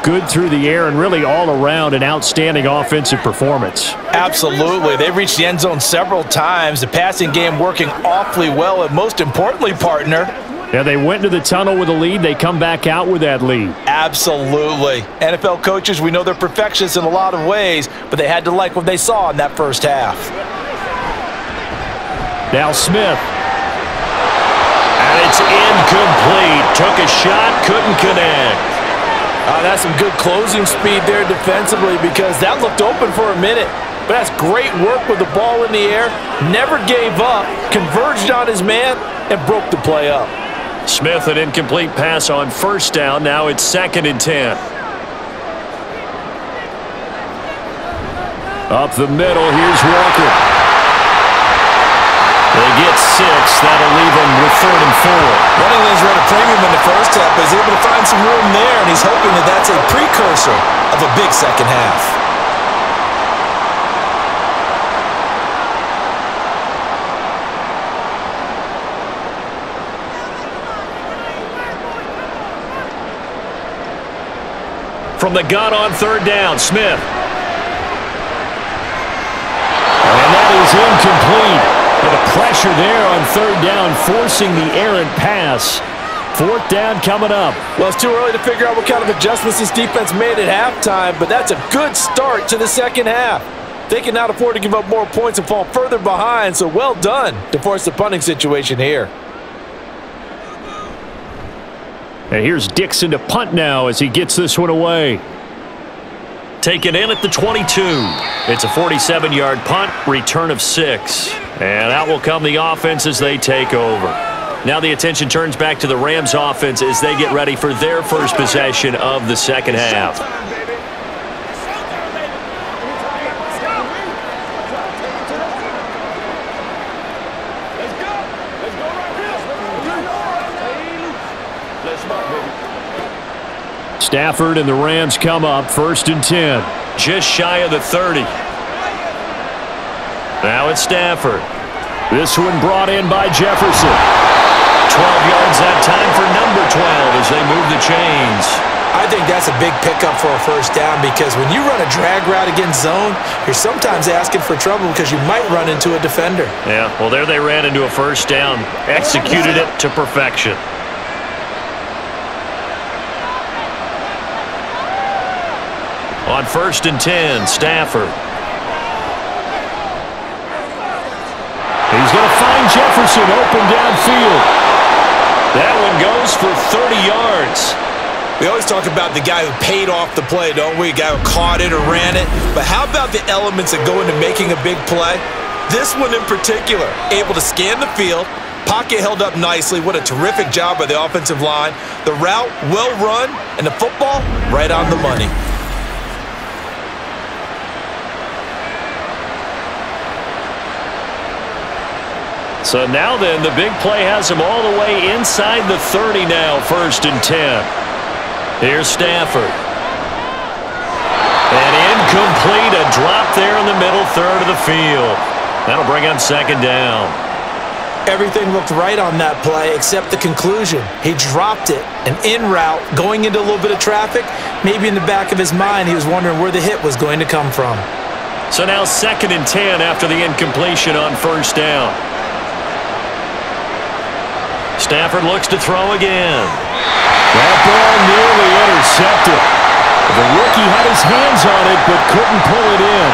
good through the air and really all around an outstanding offensive performance. Absolutely. They reached the end zone several times. The passing game working awfully well, and most importantly, partner, Yeah, they went to the tunnel with a lead. They come back out with that lead. Absolutely. NFL coaches, we know they're perfectionists in a lot of ways, but they had to like what they saw in that first half. Now Smith. And it's incomplete. Took a shot, couldn't connect. That's some good closing speed there defensively because that looked open for a minute. But that's great work with the ball in the air. Never gave up, converged on his man, and broke the play up. Smith, an incomplete pass on first down. Now it's 2nd and 10. Up the middle, here's Walker. They get 6. That'll leave them with 3rd and 4. Running lanes ran a premium in the first half, but he's able to find some room there, and he's hoping that that's a precursor of a big second half. From the gun on 3rd down, Smith. And that is incomplete. And the pressure there on 3rd down, forcing the errant pass. 4th down coming up. Well, it's too early to figure out what kind of adjustments this defense made at halftime, but that's a good start to the second half. They cannot afford to give up more points and fall further behind, so well done to force the punting situation here. And here's Dixon to punt now as he gets this one away. Taken in at the 22. It's a 47-yard punt, return of 6. And out will come the offense as they take over. Now the attention turns back to the Rams offense as they get ready for their first possession of the second half. Stafford and the Rams come up 1st and 10. Just shy of the 30. Now it's Stafford. This one brought in by Jefferson. 12 yards that time for number 12 as they move the chains. I think that's a big pickup for a first down because when you run a drag route against zone, you're sometimes asking for trouble because you might run into a defender. Yeah, well, there they ran into a first down. Executed it to perfection. On 1st and 10, Stafford. He's going to find Jefferson open downfield. That one goes for 30 yards. We always talk about the guy who paid off the play, don't we? A guy who caught it or ran it. But how about the elements that go into making a big play? This one in particular, able to scan the field, pocket held up nicely. What a terrific job by the offensive line. The route, well run, and the football, right on the money. So now then, the big play has him all the way inside the 30 now, 1st and 10. Here's Stafford. And incomplete, a drop there in the middle third of the field. That'll bring him 2nd down. Everything looked right on that play except the conclusion. He dropped it, an in route, going into a little bit of traffic. Maybe in the back of his mind, he was wondering where the hit was going to come from. So now 2nd and 10 after the incompletion on 1st down. Stafford looks to throw again. That ball nearly intercepted. The rookie had his hands on it but couldn't pull it in.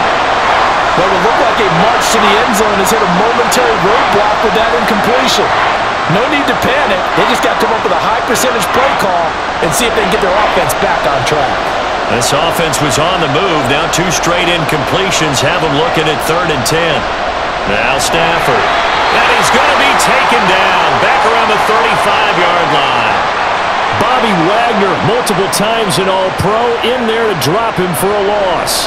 Well, it looked like a march to the end zone has hit a momentary roadblock with that incompletion. No need to panic. They just got to come up with a high percentage play call and see if they can get their offense back on track. This offense was on the move. Now 2 straight incompletions have them looking at 3rd and 10. Now Stafford. And he's going to be taken down back around the 35-yard line. Bobby Wagner, multiple times an All-Pro, in there to drop him for a loss.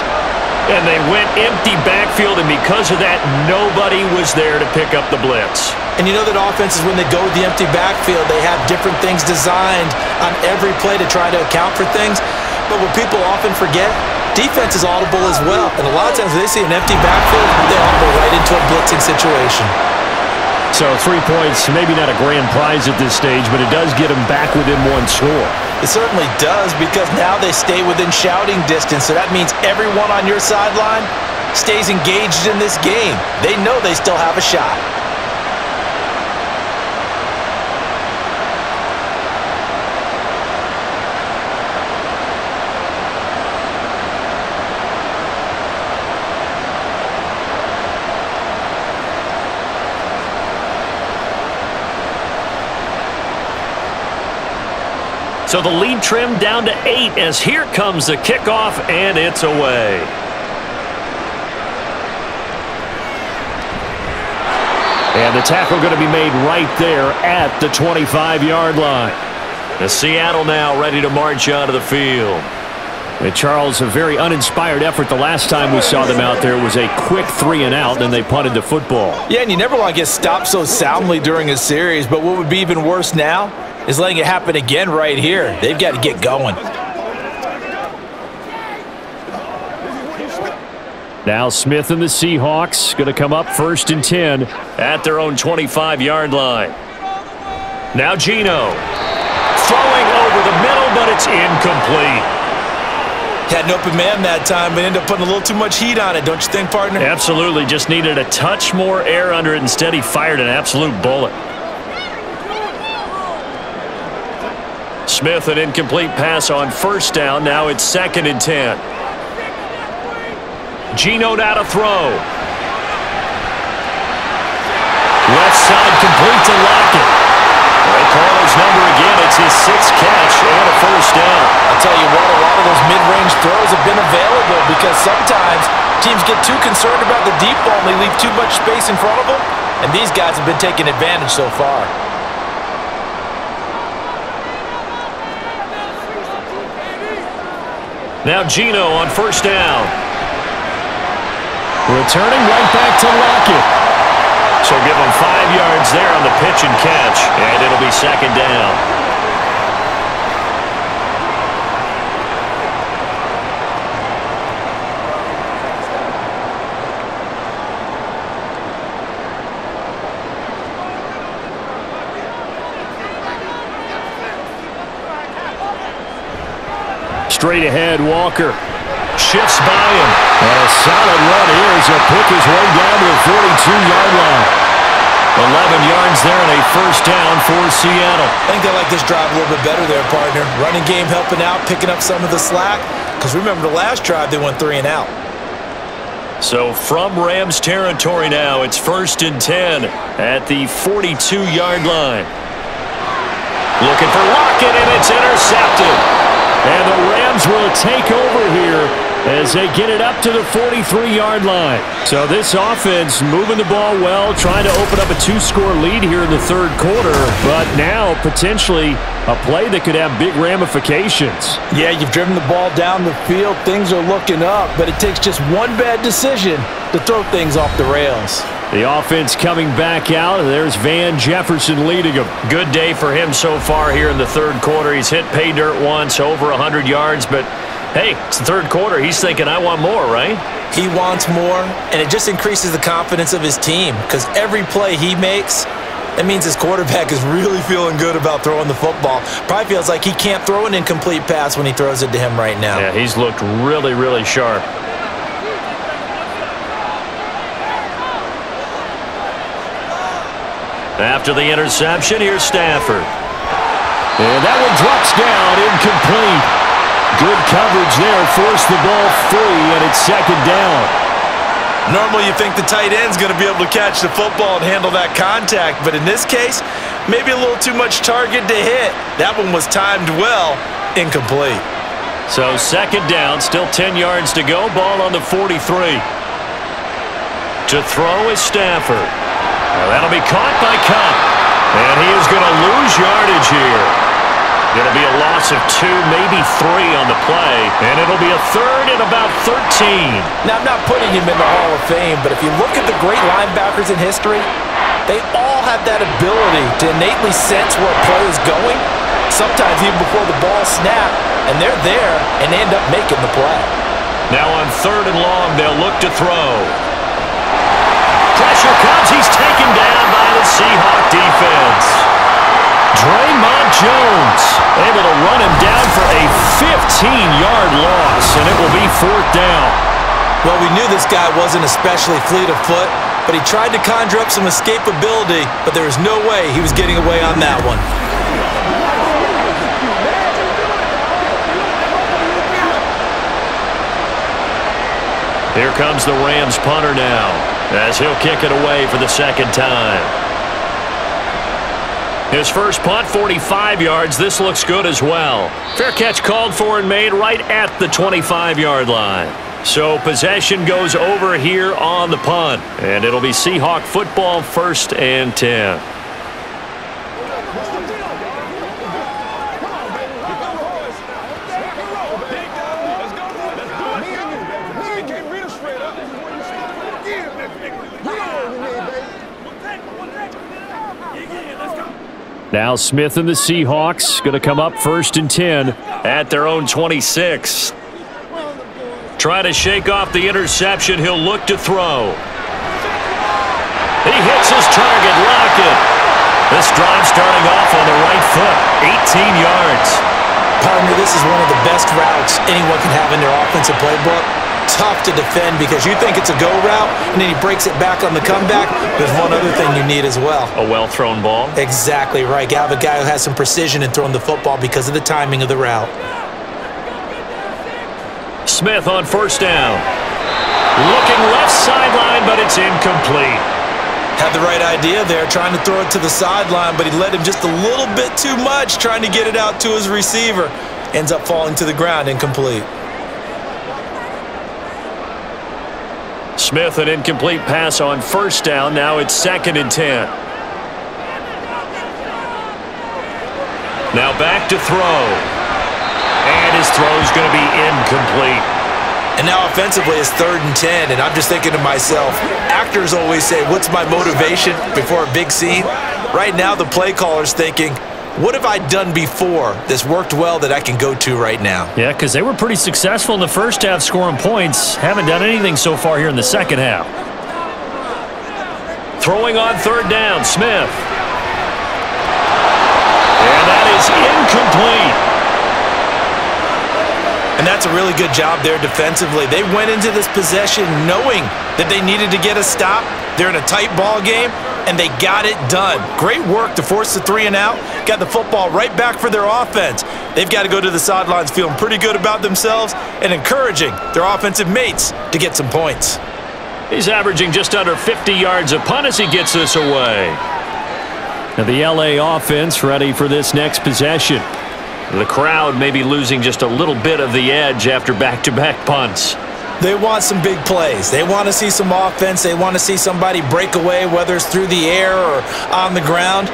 And they went empty backfield, and because of that, nobody was there to pick up the blitz. And you know that offenses, when they go with the empty backfield, they have different things designed on every play to try to account for things. But what people often forget, defense is audible as well. And a lot of times when they see an empty backfield, they audible right into a blitzing situation. So 3 points, maybe not a grand prize at this stage, but it does get them back within 1 score. It certainly does because now they stay within shouting distance. So that means everyone on your sideline stays engaged in this game. They know they still have a shot. So the lead trimmed down to 8 as here comes the kickoff, and it's away. And the tackle going to be made right there at the 25-yard line. The Seattle now ready to march onto the field. And Charles, a very uninspired effort. The last time we saw them out there was a quick 3-and-out, and they punted the football. Yeah, and you never want to get stopped so soundly during a series, but what would be even worse now is letting it happen again right here. They've got to get going. Now Smith and the Seahawks going to come up 1st and 10 at their own 25-yard line. Now Geno throwing over the middle, but it's incomplete. Had an open man that time, but ended up putting a little too much heat on it, don't you think, partner? Absolutely. Just needed a touch more air under it. Instead, he fired an absolute bullet. Smith, an incomplete pass on 1st down. Now it's 2nd and 10. Geno now to throw. Left side complete to Lockett. They call his number again. It's his 6th catch and a 1st down. I'll tell you what, a lot of those mid-range throws have been available because sometimes teams get too concerned about the deep ball and they leave too much space in front of them, and these guys have been taking advantage so far. Now Geno on 1st down. Returning right back to Lockett. So give him 5 yards there on the pitch and catch, and it'll be 2nd down. Straight ahead, Walker shifts by him. And a solid run here as he'll pick his way down to the 42-yard line. 11 yards there and a 1st down for Seattle. I think they like this drive a little bit better there, partner. Running game helping out, picking up some of the slack. Because remember the last drive, they went 3-and-out. So from Rams territory now, it's 1st and 10 at the 42-yard line. Looking for Lockett, and it's intercepted. And the Rams will take over here as they get it up to the 43-yard line. So this offense moving the ball well, trying to open up a 2-score lead here in the 3rd quarter, but now potentially a play that could have big ramifications. Yeah, you've driven the ball down the field. Things are looking up, but it takes just one bad decision to throw things off the rails. The offense coming back out. There's Van Jefferson leading them. Good day for him so far here in the 3rd quarter. He's hit pay dirt once, over 100 yards, but hey, it's the 3rd quarter. He's thinking, I want more, right? He wants more, and it just increases the confidence of his team because every play he makes, that means his quarterback is really feeling good about throwing the football. Probably feels like he can't throw an incomplete pass when he throws it to him right now. Yeah, he's looked really, really sharp. After the interception, here's Stafford. And that one drops down, incomplete. Good coverage there, forced the ball free, and it's 2nd down. Normally you think the tight end's going to be able to catch the football and handle that contact, but in this case, maybe a little too much target to hit. That one was timed well, incomplete. So 2nd down, still 10 yards to go, ball on the 43. To throw is Stafford. Well, that'll be caught by Cup. And he is going to lose yardage here. Going to be a loss of 2, maybe 3 on the play. And it'll be a 3rd and about 13. Now, I'm not putting him in the Hall of Fame, but if you look at the great linebackers in history, they all have that ability to innately sense where a play is going, sometimes even before the ball snaps, and they're there and end up making the play. Now on 3rd and long, they'll look to throw. Pressure comes. He's taken down by the Seahawks defense. Draymond Jones able to run him down for a 15-yard loss, and it will be 4th down. Well, we knew this guy wasn't especially fleet of foot, but he tried to conjure up some escapability, but there was no way he was getting away on that one. Here comes the Rams punter now, as he'll kick it away for the 2nd time. His first punt, 45 yards. This looks good as well. Fair catch called for and made right at the 25-yard line. So possession goes over here on the punt. And it'll be Seahawk football, 1st and 10. Now Smith and the Seahawks going to come up 1st and 10 at their own 26. Try to shake off the interception. He'll look to throw. He hits his target. Lockett. This drive starting off on the right foot. 18 yards. Partner, this is one of the best routes anyone can have in their offensive playbook. Tough to defend because you think it's a go route, and then he breaks it back on the comeback. There's one other thing you need as well. A well-thrown ball. Exactly right. You have a guy who has some precision in throwing the football because of the timing of the route. Smith on 1st down. Looking left sideline, but it's incomplete. Had the right idea there, trying to throw it to the sideline, but he led him just a little bit too much, trying to get it out to his receiver. Ends up falling to the ground, incomplete. Smith, an incomplete pass on 1st down. Now it's 2nd and 10. Now back to throw. And his throw's going to be incomplete. And now offensively it's 3rd and 10, and I'm just thinking to myself, actors always say, what's my motivation before a big scene? Right now the play caller's thinking, what have I done before that's worked well that I can go to right now? Yeah, because they were pretty successful in the first half scoring points. Haven't done anything so far here in the second half. Throwing on 3rd down, Smith. And that is incomplete. And that's a really good job there defensively. They went into this possession knowing that they needed to get a stop. They're in a tight ball game, and they got it done. Great work to force the 3 and out. Got the football right back for their offense. They've got to go to the sidelines feeling pretty good about themselves and encouraging their offensive mates to get some points. He's averaging just under 50 yards a punt as he gets this away. Now the LA offense ready for this next possession. The crowd may be losing just a little bit of the edge after back-to-back punts. They want some big plays. They want to see some offense. They want to see somebody break away, whether it's through the air or on the ground.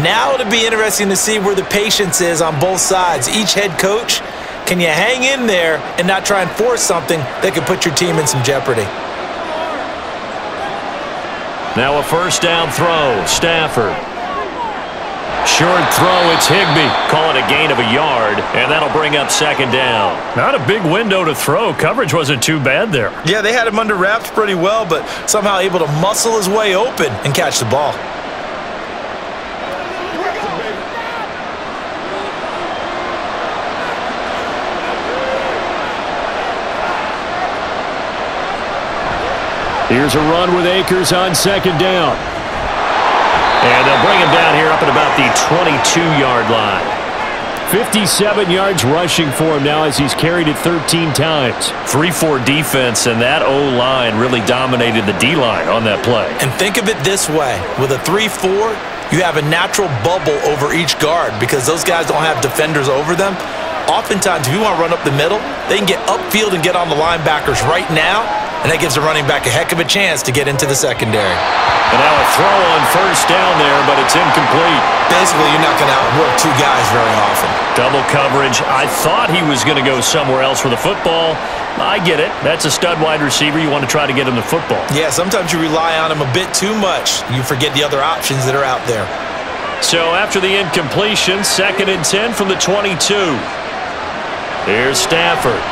Now it'll be interesting to see where the patience is on both sides. Each head coach, can you hang in there and not try and force something that could put your team in some jeopardy? Now a 1st down throw, Stafford. Short throw, it's Higbee. Call it a gain of a yard, and that'll bring up 2nd down. Not a big window to throw. Coverage wasn't too bad there. Yeah, they had him under wraps pretty well, but somehow able to muscle his way open and catch the ball. Here's a run with Akers on 2nd down. And they'll bring him down here up at about the 22-yard line. 57 yards rushing for him now as he's carried it 13 times. 3-4 defense, and that O-line really dominated the D-line on that play. And think of it this way. With a 3-4, you have a natural bubble over each guard because those guys don't have defenders over them. Oftentimes, if you want to run up the middle, they can get upfield and get on the linebackers right now, and that gives the running back a heck of a chance to get into the secondary. And now a throw on 1st down there, but it's incomplete. Basically, you're not going to outwork 2 guys very often. Double coverage. I thought he was going to go somewhere else with the football. I get it. That's a stud wide receiver. You want to try to get him the football. Yeah, sometimes you rely on him a bit too much. You forget the other options that are out there. So after the incompletion, 2nd and 10 from the 22. Here's Stafford.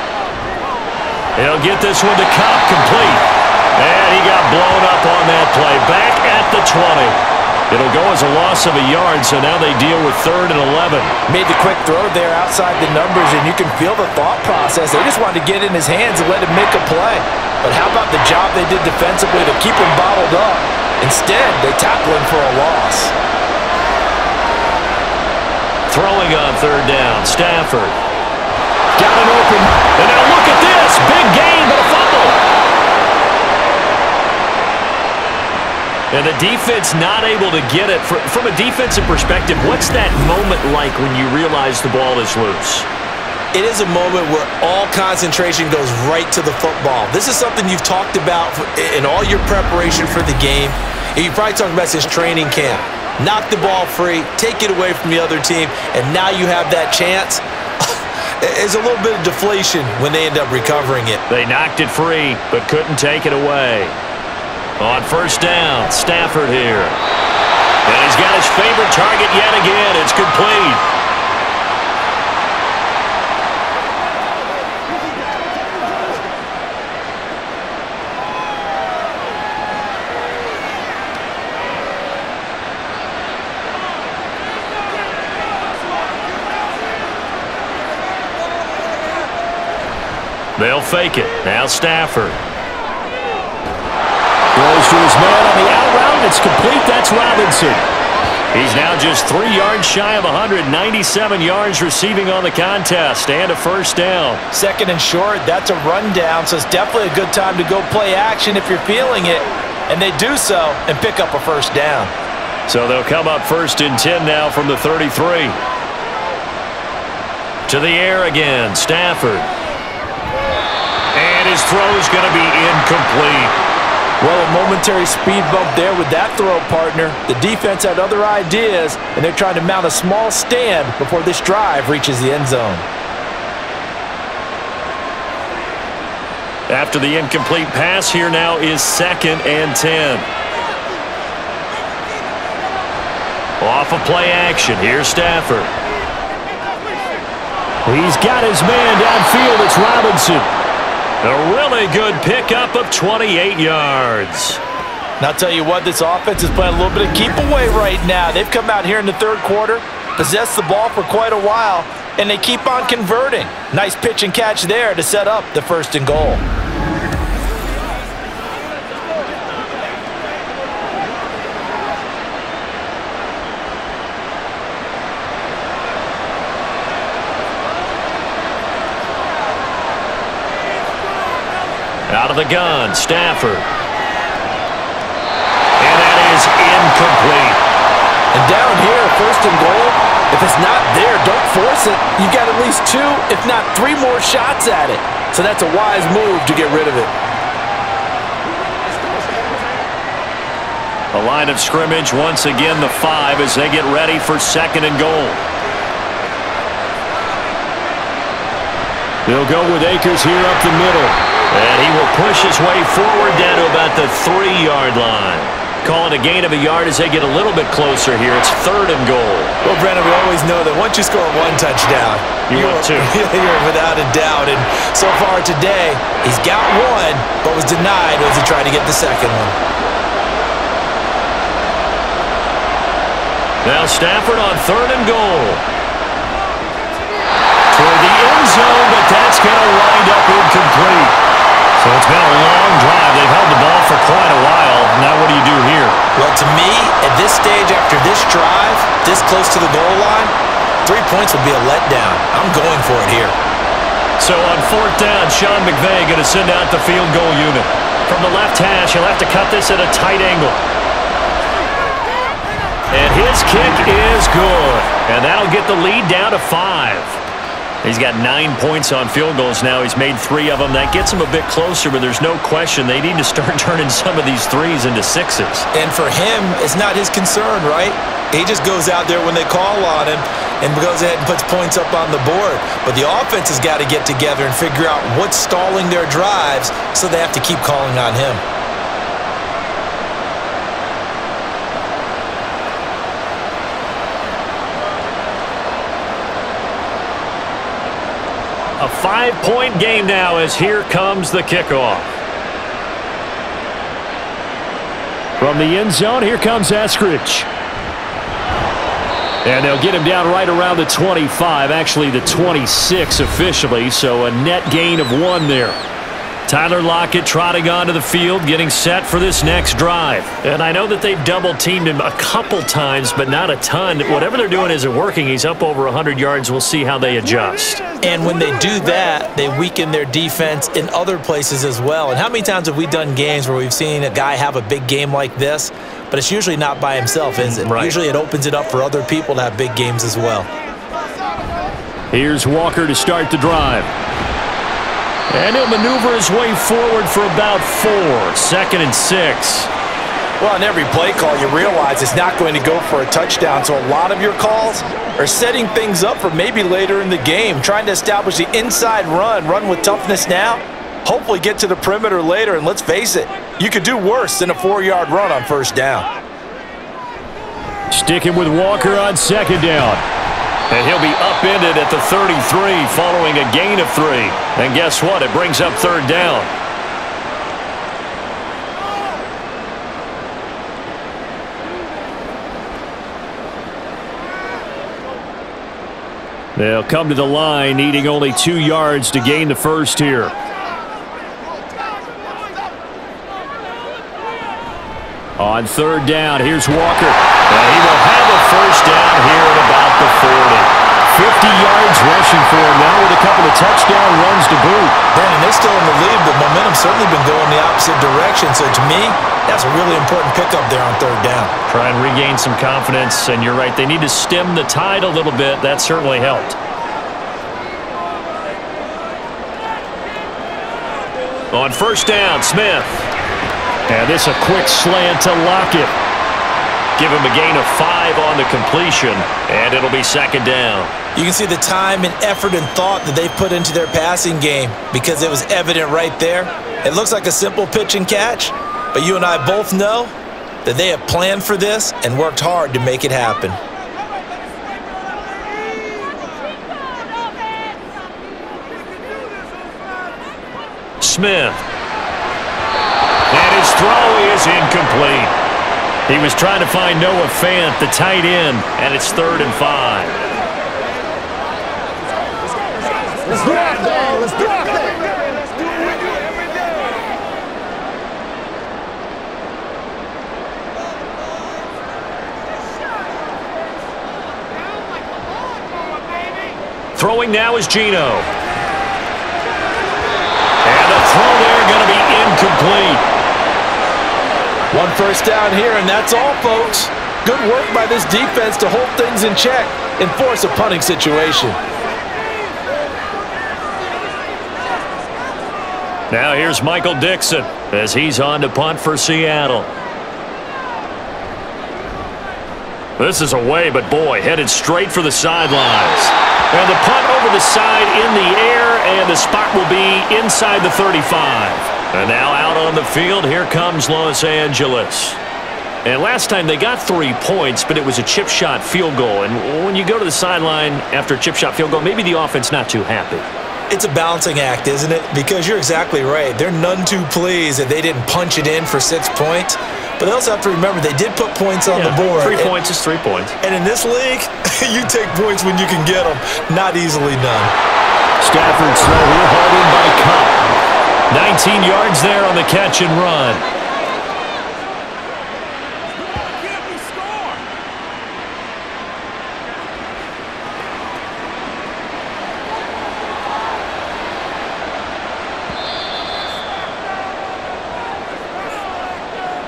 He'll get this one to Cobb, complete. And he got blown up on that play. Back at the 20. It'll go as a loss of a yard, so now they deal with 3rd and 11. Made the quick throw there outside the numbers, and you can feel the thought process. They just wanted to get in his hands and let him make a play. But how about the job they did defensively to keep him bottled up? Instead, they tackle him for a loss. Throwing on 3rd down, Stafford. Got it open. And now look at this. Big gain, but a fumble. And the defense not able to get it. From a defensive perspective, what's that moment like when you realize the ball is loose? It is a moment where all concentration goes right to the football. This is something you've talked about in all your preparation for the game. And you probably talked about since training camp. Knock the ball free, take it away from the other team, and now you have that chance. There's a little bit of deflation when they end up recovering it. They knocked it free, but couldn't take it away. On first down, Stafford here. And he's got his favorite target yet again. It's complete. They'll fake it. Now Stafford. Throws to his man on the out route. It's complete. That's Robinson. He's now just 3 yards shy of 197 yards receiving on the contest and a first down. Second and short, that's a rundown, so it's definitely a good time to go play action if you're feeling it. And they do so and pick up a first down. So they'll come up first and 10 now from the 33. To the air again, Stafford. And his throw is going to be incomplete. Well, a momentary speed bump there with that throw, partner. The defense had other ideas, and they're trying to mount a small stand before this drive reaches the end zone. After the incomplete pass, here now is 2nd and 10. Off of play action, here's Stafford. He's got his man downfield. It's Robinson. A really good pickup of 28 yards. And I'll tell you what, this offense is playing a little bit of keep away right now. They've come out here in the third quarter, possessed the ball for quite a while, and they keep on converting. Nice pitch and catch there to set up the 1st and goal. Out of the gun, Stafford. And that is incomplete. And down here, 1st and goal, if it's not there, don't force it. You got at least 2, if not 3 more shots at it. So that's a wise move to get rid of it. A line of scrimmage, once again the 5 as they get ready for 2nd and goal. They'll go with Akers here up the middle. And he will push his way forward down to about the 3-yard line. Call it a gain of a yard as they get a little bit closer here. It's 3rd and goal. Well, Brandon, we always know that once you score 1 touchdown, you want 2. You're without a doubt. And so far today, he's got 1, but was denied as he tried to get the 2nd one. Now Stafford on 3rd and goal. Toward the end zone, but that's going to wind up incomplete. So it's been a long drive. They've held the ball for quite a while. Now what do you do here? Well, to me, at this stage after this drive, this close to the goal line, 3 points would be a letdown. I'm going for it here. So on 4th down, Sean McVay going to send out the field goal unit. From the left hash, he'll have to cut this at a tight angle. And his kick is good. And that'll get the lead down to 5. He's got 9 points on field goals now. He's made 3 of them. That gets him a bit closer, but there's no question they need to start turning some of these 3s into 6s. And for him, it's not his concern, right? He just goes out there when they call on him and goes ahead and puts points up on the board. But the offense has got to get together and figure out what's stalling their drives, so they have to keep calling on him. A 5-point game now as here comes the kickoff. From the end zone, here comes Eskridge. And they'll get him down right around the 25, actually the 26 officially, so a net gain of 1 there. Tyler Lockett trotting onto the field, getting set for this next drive. And I know that they've double-teamed him a couple times, but not a ton. Whatever they're doing isn't working. He's up over 100 yards. We'll see how they adjust. And when they do that, they weaken their defense in other places as well. And how many times have we done games where we've seen a guy have a big game like this, but it's usually not by himself, is it? Right. Usually it opens it up for other people to have big games as well. Here's Walker to start the drive. And he'll maneuver his way forward for about 4. 2nd and 6. Well, on every play call, you realize it's not going to go for a touchdown, so a lot of your calls are setting things up for maybe later in the game, trying to establish the inside run with toughness now, hopefully get to the perimeter later, and let's face it, you could do worse than a 4-yard run on 1st down. Sticking with Walker on 2nd down. And he'll be upended at the 33 following a gain of 3. And guess what? It brings up 3rd down. They'll come to the line, needing only 2 yards to gain the 1st here. On 3rd down, here's Walker. And he will have a 1st down here at about the 40. 50 yards rushing for him now with a couple of touchdown runs to boot. Brandon, they're still in the lead, but momentum's certainly been going the opposite direction. So to me, that's a really important pickup there on 3rd down. Try and regain some confidence, and you're right, they need to stem the tide a little bit. That certainly helped. On 1st down, Smith. And this a quick slant to Lockett. Give him a gain of 5 on the completion, and it'll be 2nd down. You can see the time and effort and thought that they put into their passing game because it was evident right there. It looks like a simple pitch and catch, but you and I both know that they have planned for this and worked hard to make it happen. Smith. And his throw is incomplete. He was trying to find Noah Fant, the tight end, and it's 3rd and 5. Let's do it, dog. Let's do it. Throwing now is Geno. And the throw there going to be incomplete. 1 1st down here, and that's all, folks. Good work by this defense to hold things in check and force a punting situation. Now here's Michael Dixon as he's on to punt for Seattle. This is away, but boy, headed straight for the sidelines. And the punt over the side in the air, and the spot will be inside the 35. And now out on the field, here comes Los Angeles. And last time they got 3 points, but it was a chip shot field goal. And when you go to the sideline after a chip shot field goal, maybe the offense not too happy. It's a balancing act, isn't it? Because you're exactly right. They're none too pleased that they didn't punch it in for 6 points. But they also have to remember they did put points on the board. 3 points is 3 points. And in this league, you take points when you can get them. Not easily done. Stafford slow here, hauled in by Cup. 19 yards there on the catch and run.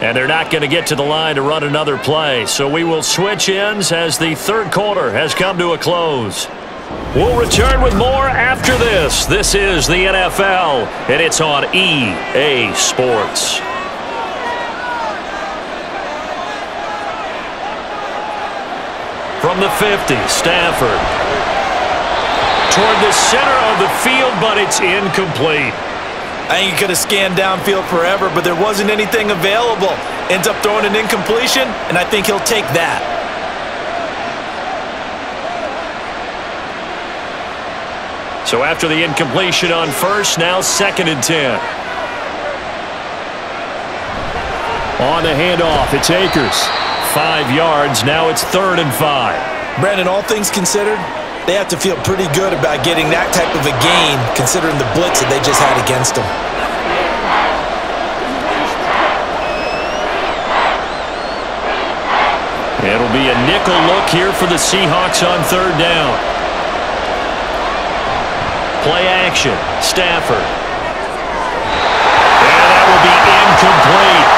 And they're not going to get to the line to run another play. So we will switch ends as the 3rd quarter has come to a close. We'll return with more after this. This is the NFL, and it's on EA Sports. From the 50, Stafford. Toward the center of the field, but it's incomplete. I think he could have scanned downfield forever, but there wasn't anything available. Ends up throwing an incompletion, and I think he'll take that. So after the incompletion on 1st, now 2nd and 10. On the handoff, it's Akers. 5 yards, now it's 3rd and 5. Brandon, all things considered, they have to feel pretty good about getting that type of a gain, considering the blitz that they just had against them. It'll be a nickel look here for the Seahawks on 3rd down. Play action, Stafford. And that will be incomplete.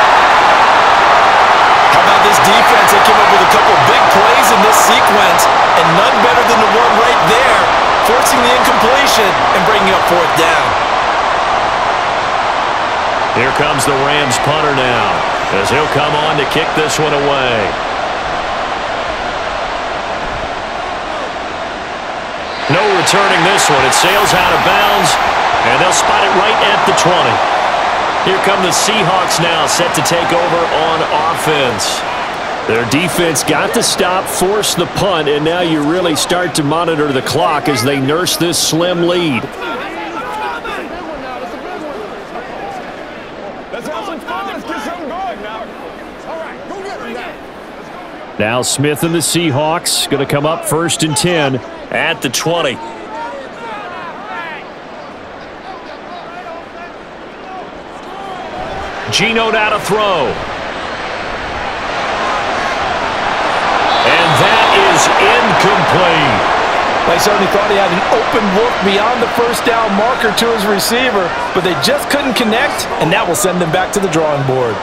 How about defense, they came up with a couple big plays in this sequence, and none better than the one right there, forcing the incompletion and bringing up fourth down. Here comes the Rams punter now, as he'll come on to kick this one away. No returning this one. It sails out of bounds, and they'll spot it right at the 20. Here come the Seahawks now, set to take over on offense. Their defense got the stop, forced the punt, and now you really start to monitor the clock as they nurse this slim lead. Let's have some fun. Let's get something going now. All right, go get it now. Now Smith and the Seahawks going to come up 1st and 10 at the 20. Geno now to throw. And that is incomplete. They certainly thought he had an open look beyond the first down marker to his receiver, but they just couldn't connect, and that will send them back to the drawing board.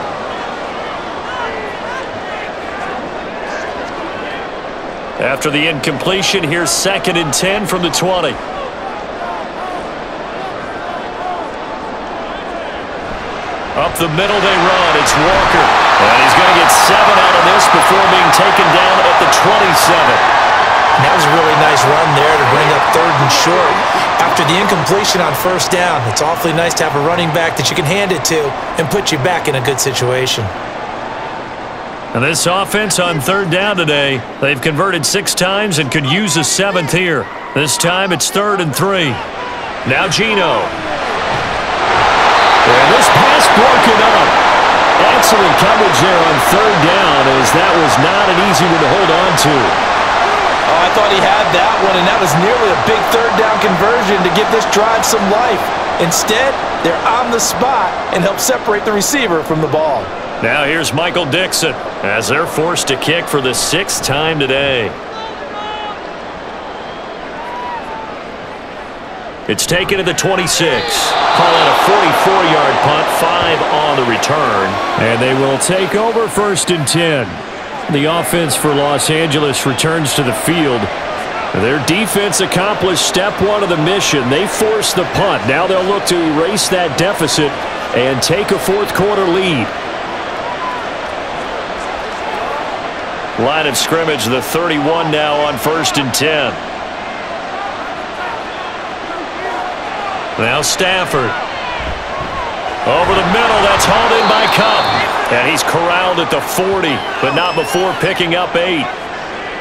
After the incompletion, here's 2nd and 10 from the 20. Up the middle they run. It's Walker. And he's going to get 7 out of this before being taken down at the 27. That was a really nice run there to bring up 3rd and short. After the incompletion on 1st down, it's awfully nice to have a running back that you can hand it to and put you back in a good situation. And this offense on 3rd down today, they've converted 6 times and could use a 7th here. This time it's 3rd and 3. Now Geno. And this pass broken up. Excellent coverage there on 3rd down, as that was not an easy one to hold on to. Oh, I thought he had that one, and that was nearly a big 3rd down conversion to give this drive some life. Instead, they're on the spot and help separate the receiver from the ball. Now here's Michael Dixon as they're forced to kick for the 6th time today. It's taken to the 26. Call it a 44-yard punt, 5 on the return. And they will take over 1st and 10. The offense for Los Angeles returns to the field. Their defense accomplished step 1 of the mission. They forced the punt. Now they'll look to erase that deficit and take a 4th quarter lead. Line of scrimmage, the 31 now on 1st and 10. Now Stafford. Over the middle, that's hauled in by Cup. And he's corralled at the 40, but not before picking up 8.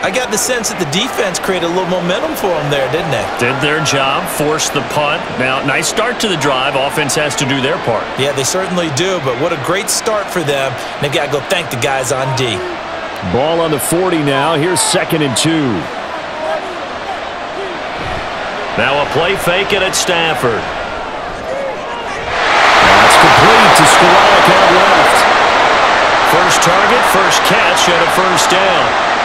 I got the sense that the defense created a little momentum for them there, didn't they? Did their job, forced the punt. Now, nice start to the drive. Offense has to do their part. Yeah, they certainly do, but what a great start for them. And they've got to go thank the guys on D. Ball on the 40 now. Here's 2nd and 2. Now a play fake it at Stafford. That's complete to Skoralik out left. First target, first catch, and a 1st down.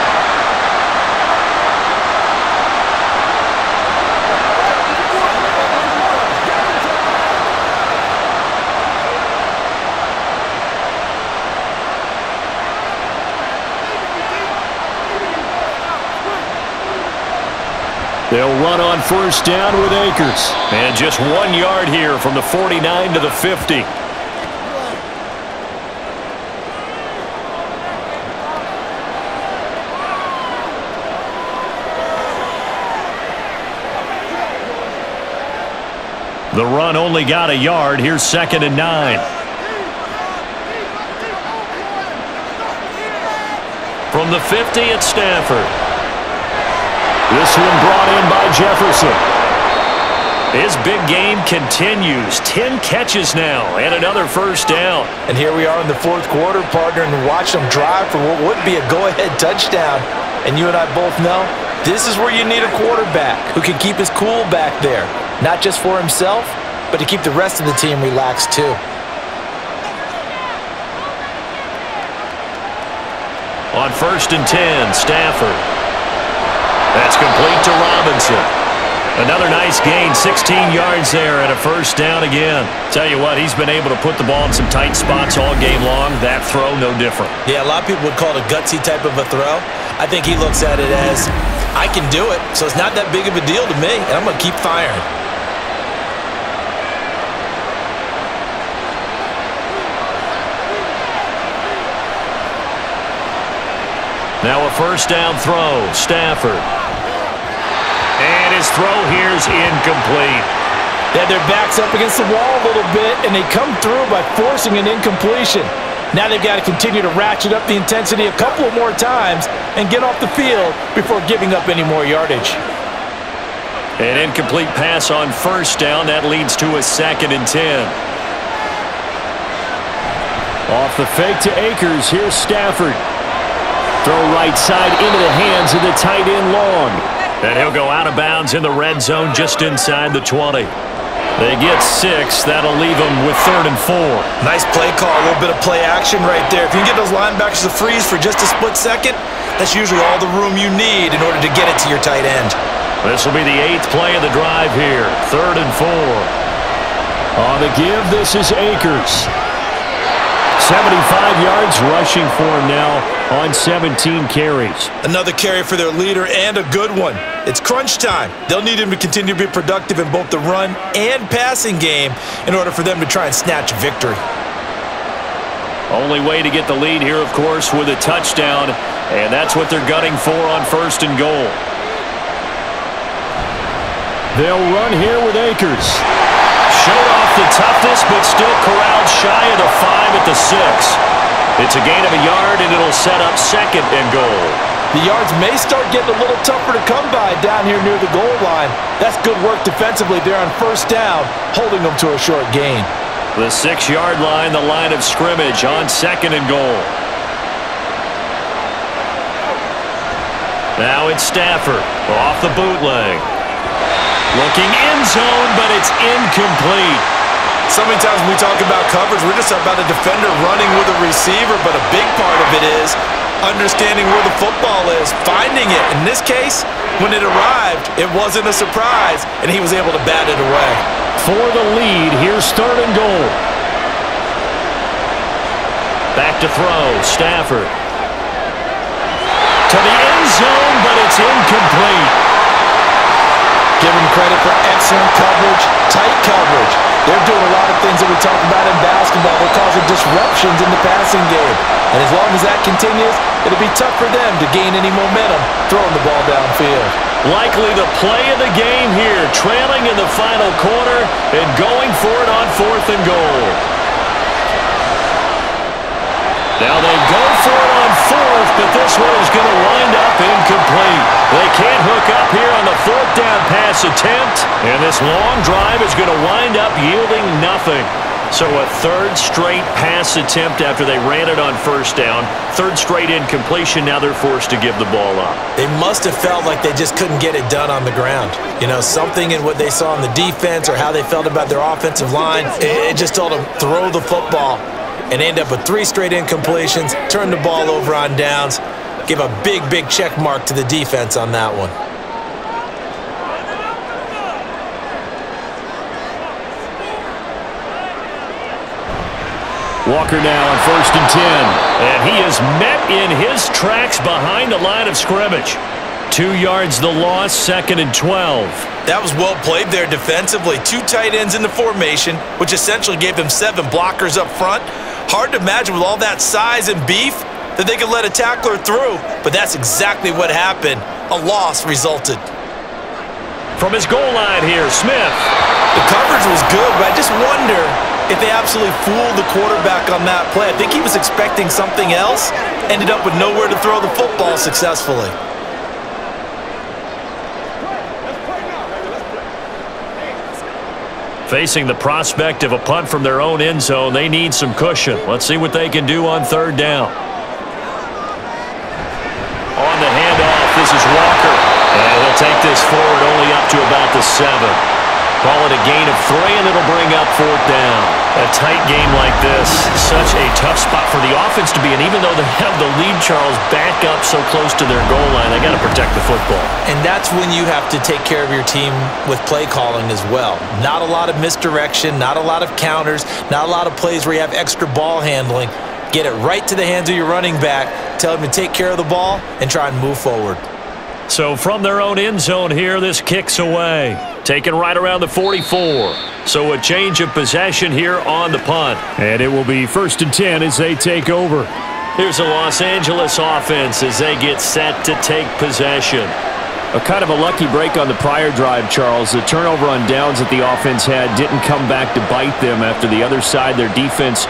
They'll run on 1st down with Akers. And just 1 yard here from the 49 to the 50. The run only got a yard. Here's 2nd and 9. From the 50 at Stafford. This one brought in by Jefferson. His big game continues. 10 catches now and another 1st down. And here we are in the 4th quarter, partner, and watch them drive for what would be a go-ahead touchdown. And you and I both know this is where you need a quarterback who can keep his cool back there. Not just for himself, but to keep the rest of the team relaxed too. On 1st and 10, Stafford. That's complete to Robinson. Another nice gain, 16 yards there and a first down again. Tell you what, he's been able to put the ball in some tight spots all game long. That throw, no different. Yeah, a lot of people would call it a gutsy type of a throw. I think he looks at it as, I can do it, so it's not that big of a deal to me, and I'm going to keep firing. Now a first down throw, Stafford. And his throw here is incomplete. They had their backs up against the wall a little bit, and they come through by forcing an incompletion. Now they've got to continue to ratchet up the intensity a couple of more times and get off the field before giving up any more yardage. An incomplete pass on first down. That leads to a 2nd and 10. Off the fake to Akers. Here's Stafford. Throw right side into the hands of the tight end Long. And he'll go out of bounds in the red zone just inside the 20. They get 6. That'll leave them with 3rd and 4. Nice play call, a little bit of play action right there. If you can get those linebackers to freeze for just a split second, that's usually all the room you need in order to get it to your tight end. This will be the 8th play of the drive here. 3rd and 4. On the give, this is Akers. 75 yards rushing for him now on 17 carries. Another carry for their leader and a good one. It's crunch time. They'll need him to continue to be productive in both the run and passing game in order for them to try and snatch victory. Only way to get the lead here, of course, with a touchdown, and that's what they're gunning for on 1st and goal. They'll run here with Akers. Showed off the toughness, but still corralled shy of the 5 at the 6. It's a gain of a yard, and it'll set up 2nd and goal. The yards may start getting a little tougher to come by down here near the goal line. That's good work defensively there on first down, holding them to a short gain. The 6-yard line, the line of scrimmage on 2nd and goal. Now it's Stafford off the bootleg. Looking end zone, but it's incomplete. So many times when we talk about coverage, we're just about a defender running with a receiver, but a big part of it is understanding where the football is, finding it. In this case, when it arrived, it wasn't a surprise, and he was able to bat it away. For the lead, here's 3rd and goal. Back to throw, Stafford. To the end zone, but it's incomplete. Give them credit for excellent coverage, tight coverage. They're doing a lot of things that we talk about in basketball. They're causing disruptions in the passing game. And as long as that continues, it'll be tough for them to gain any momentum throwing the ball downfield. Likely the play of the game here, trailing in the final quarter and going for it on 4th and goal. Now they go for it on 4th, but this one is going to wind up incomplete. They can't hook up here on the 4th down pass attempt, and this long drive is going to wind up yielding nothing. So a 3rd straight pass attempt after they ran it on 1st down. 3rd straight incompletion, now they're forced to give the ball up. They must have felt like they just couldn't get it done on the ground. You know, something in what they saw in the defense or how they felt about their offensive line, it just told them throw the football. And end up with 3 straight incompletions, turn the ball over on downs, give a big, big check mark to the defense on that one. Walker now on 1st and 10, and he is met in his tracks behind the line of scrimmage. 2 yards the loss, 2nd and 12. That was well played there defensively. 2 tight ends in the formation, which essentially gave them 7 blockers up front. Hard to imagine with all that size and beef that they could let a tackler through, but that's exactly what happened. A loss resulted. From his goal line here, Smith. The coverage was good, but I just wonder if they absolutely fooled the quarterback on that play. I think he was expecting something else, ended up with nowhere to throw the football successfully. Facing the prospect of a punt from their own end zone, they need some cushion. Let's see what they can do on 3rd down. On the handoff, this is Walker. And he'll take this forward only up to about the 7. Call it a gain of 3, and it'll bring up 4th down. A tight game like this, such a tough spot for the offense to be in. Even though they have the lead, Charles, back up so close to their goal line, they got to protect the football. And that's when you have to take care of your team with play calling as well. Not a lot of misdirection, not a lot of counters, not a lot of plays where you have extra ball handling. Get it right to the hands of your running back, tell him to take care of the ball, and try and move forward. So from their own end zone here, this kicks away. Taken right around the 44. So a change of possession here on the punt. And it will be 1st and 10 as they take over. Here's the Los Angeles offense as they get set to take possession. A kind of a lucky break on the prior drive, Charles. The turnover on downs that the offense had didn't come back to bite them after the other side. Their defense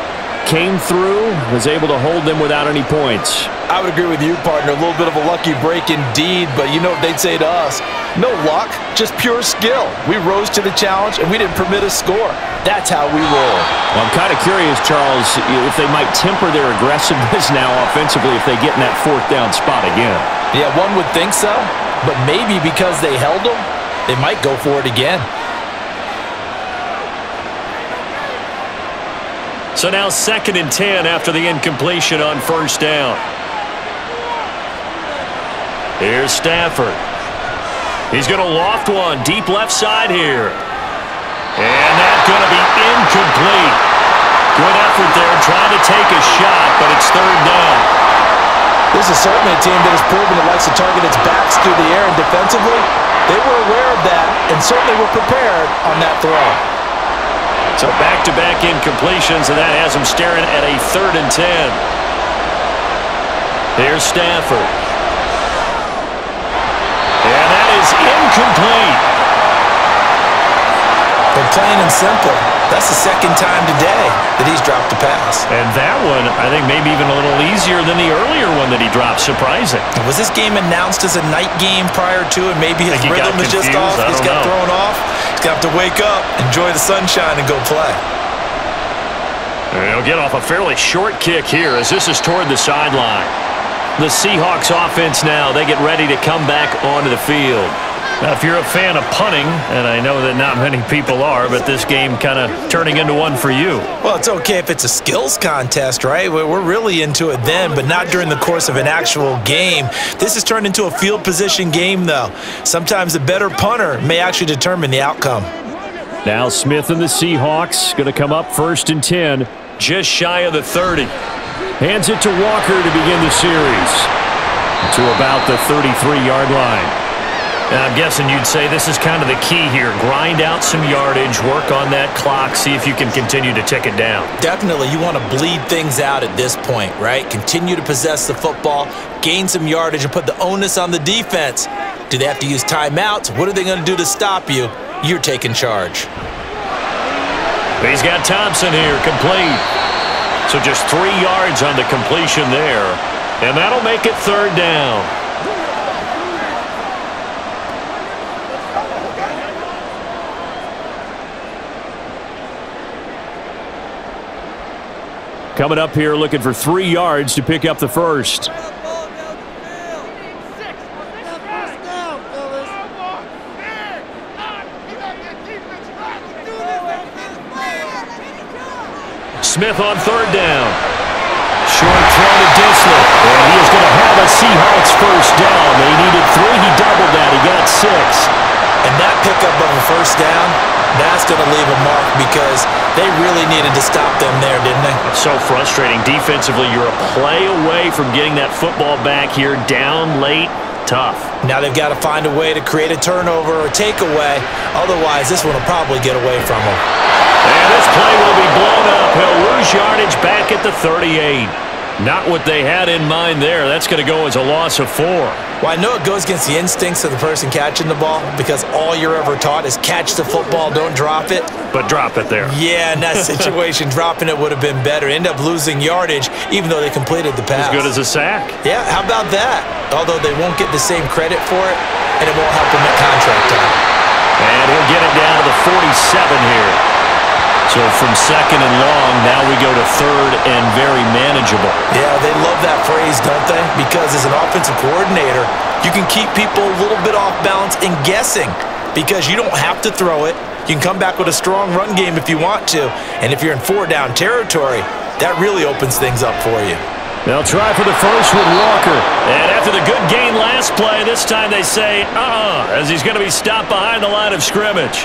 came through, was able to hold them without any points. I would agree with you, partner. A little bit of a lucky break indeed, but you know what they'd say to us? No luck, just pure skill. We rose to the challenge, and we didn't permit a score. That's how we roll. Well, I'm kind of curious, Charles, if they might temper their aggressiveness now offensively if they get in that 4th down spot again. Yeah, one would think so, but maybe because they held them, they might go for it again. So now 2nd and 10 after the incompletion on 1st down. Here's Stafford. He's going to loft one deep left side here. And that's going to be incomplete. Good effort there trying to take a shot, but it's 3rd down. This is certainly a team that has proven it likes to target its backs through the air, and defensively, they were aware of that and certainly were prepared on that throw. So back-to-back incompletions, and that has them staring at a 3rd and 10. Here's Stafford. And that is incomplete. But plain and simple, that's the 2nd time today that he's dropped a pass. And that one, I think, maybe even a little easier than the earlier one that he dropped. Surprising. Was this game announced as a night game prior to it? Maybe his rhythm is just off. He's got thrown off. He's got to wake up, enjoy the sunshine, and go play. He'll get off a fairly short kick here as this is toward the sideline. The Seahawks offense now, they get ready to come back onto the field. Now, if you're a fan of punting, and I know that not many people are, but this game kind of turning into one for you. Well, it's okay if it's a skills contest, right? We're really into it then, but not during the course of an actual game. This has turned into a field position game, though. Sometimes the better punter may actually determine the outcome. Now Smith and the Seahawks going to come up 1st and 10, just shy of the 30. Hands it to Walker to begin the series. To about the 33-yard line. And I'm guessing you'd say this is kind of the key here. Grind out some yardage, work on that clock, see if you can continue to tick it down. Definitely. You want to bleed things out at this point, right? Continue to possess the football, gain some yardage, and put the onus on the defense. Do they have to use timeouts? What are they going to do to stop you? You're taking charge. He's got Thompson here, complete. So just 3 yards on the completion there. And that'll make it 3rd down. Coming up here looking for 3 yards to pick up the first. Smith on 3rd down. Short throw to Disley. And he is going to have a Seahawks 1st down. They needed 3. He doubled that. He got 6. And that pickup of a 1st down, that's going to leave a mark because they really needed to stop them there, didn't they? It's so frustrating. Defensively, you're a play away from getting that football back here. Down late, tough. Now they've got to find a way to create a turnover or takeaway. Otherwise, this one will probably get away from them. And this play will be blown up. He'll lose yardage back at the 38. Not what they had in mind there. That's going to go as a loss of 4. Well, I know it goes against the instincts of the person catching the ball because all you're ever taught is catch the football, don't drop it. But drop it there. Yeah, in that situation, dropping it would have been better. End up losing yardage even though they completed the pass. As good as a sack. Yeah, how about that? Although they won't get the same credit for it, and it won't help them at contract time. And he'll get it down to the 47 here. So from 2nd and long, now we go to 3rd and very manageable. Yeah, they love that phrase, don't they? Because as an offensive coordinator, you can keep people a little bit off balance and guessing because you don't have to throw it. You can come back with a strong run game if you want to. And if you're in 4-down territory, that really opens things up for you. They'll try for the first with Walker. And after the good gain last play, this time they say, as he's going to be stopped behind the line of scrimmage.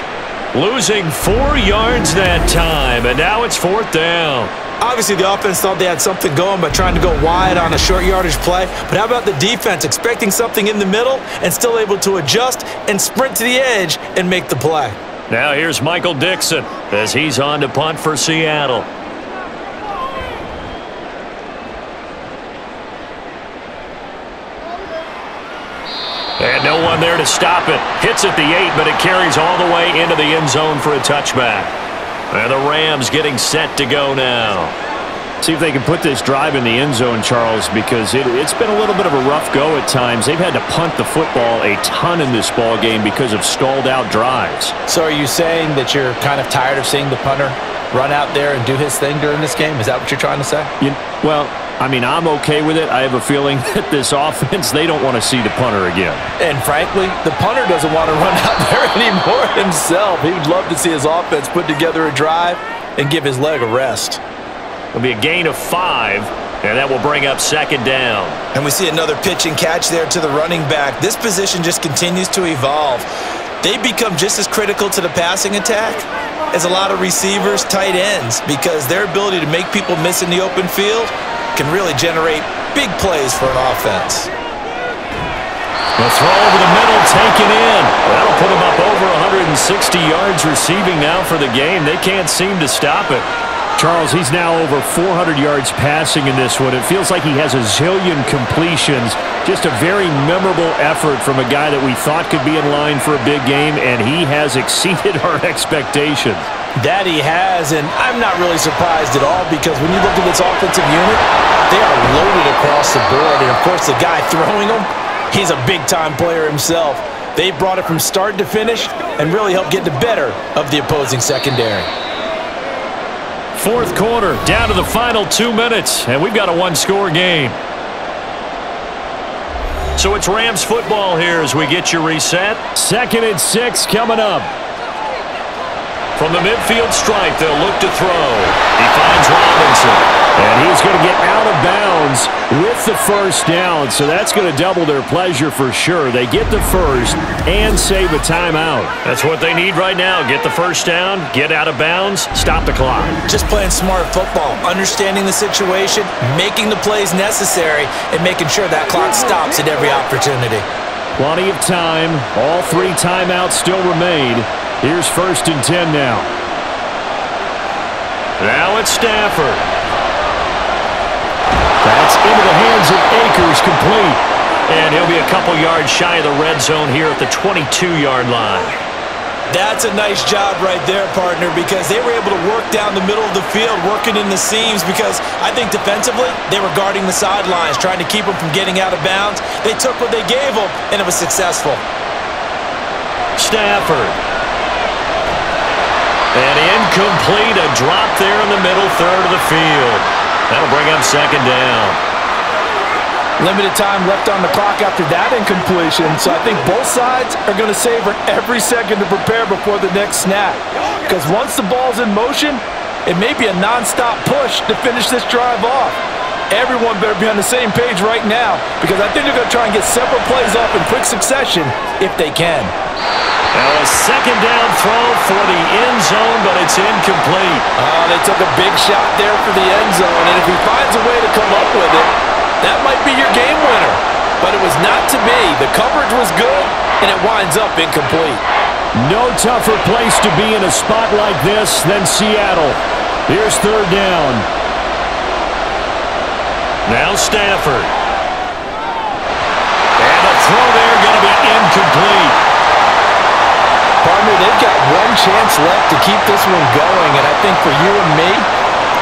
Losing 4 yards that time, and now it's 4th down. Obviously, the offense thought they had something going by trying to go wide on a short yardage play. But how about the defense expecting something in the middle and still able to adjust and sprint to the edge and make the play? Now here's Michael Dixon as he's on to punt for Seattle. And no one there to stop it. Hits at the 8, but it carries all the way into the end zone for a touchback. And the Rams getting set to go now. See if they can put this drive in the end zone, Charles, because it's been a little bit of a rough go at times. They've had to punt the football a ton in this ball game because of stalled out drives. So are you saying that you're kind of tired of seeing the punter run out there and do his thing during this game? Is that what you're trying to say? Well, I mean, I'm okay with it. I have a feeling that this offense, they don't want to see the punter again. And frankly, the punter doesn't want to run out there anymore himself. He would love to see his offense put together a drive and give his leg a rest. It'll be a gain of 5, and that will bring up 2nd down. And we see another pitch and catch there to the running back. This position just continues to evolve. They become just as critical to the passing attack as a lot of receivers, tight ends, because their ability to make people miss in the open field can really generate big plays for an offense. The throw over the middle, taken in. That'll put him up over 160 yards receiving now for the game. They can't seem to stop it. Charles, he's now over 400 yards passing in this one. It feels like he has a zillion completions. Just a very memorable effort from a guy that we thought could be in line for a big game, and he has exceeded our expectations. That he has, and I'm not really surprised at all, because when you look at this offensive unit, they are loaded across the board. And, of course, the guy throwing them, he's a big-time player himself. They brought it from start to finish and really helped get the better of the opposing secondary. 4th quarter, down to the final 2 minutes, and we've got a 1-score game. So it's Rams football here as we get you reset. 2nd and 6 coming up. From the midfield stripe, they'll look to throw. He finds Robinson, and he's going to get out of bounds with the first down, so that's going to double their pleasure for sure. They get the first and save a timeout. That's what they need right now. Get the first down, get out of bounds, stop the clock. Just playing smart football, understanding the situation, making the plays necessary, and making sure that clock stops at every opportunity. Plenty of time. All 3 timeouts still remain. Here's 1st and 10 now. Now it's Stafford. That's into the hands of Akers, complete. And he'll be a couple yards shy of the red zone here at the 22-yard line. That's a nice job right there, partner, because they were able to work down the middle of the field, working in the seams, because I think defensively they were guarding the sidelines, trying to keep them from getting out of bounds. They took what they gave them, and it was successful. Stafford. And incomplete, a drop there in the middle third of the field. That'll bring up 2nd down. Limited time left on the clock after that incompletion, so I think both sides are going to savor every second to prepare before the next snap. Because once the ball's in motion, it may be a non-stop push to finish this drive off. Everyone better be on the same page right now, because I think they're going to try and get several plays off in quick succession if they can. Now a 2nd down throw for the end zone, but it's incomplete. They took a big shot there for the end zone, and if he finds a way to come up with it, that might be your game winner. But it was not to be. The coverage was good, and it winds up incomplete. No tougher place to be in a spot like this than Seattle. Here's 3rd down. Now Stafford. And a throw there going to be incomplete. Partner, they've got one chance left to keep this one going, and I think for you and me,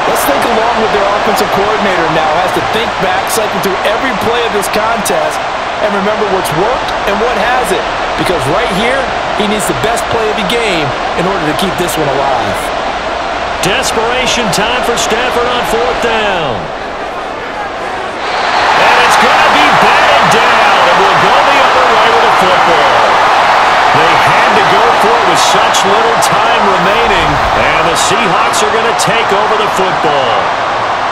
let's think along with their offensive coordinator now. Has to think back, cycle through every play of this contest, and remember what's worked and what hasn't. Because right here, he needs the best play of the game in order to keep this one alive. Desperation time for Stafford on 4th down. And it's going to be batted down, and we'll go the other way with the football. They had to go for it with such little time Seahawks are going to take over the football.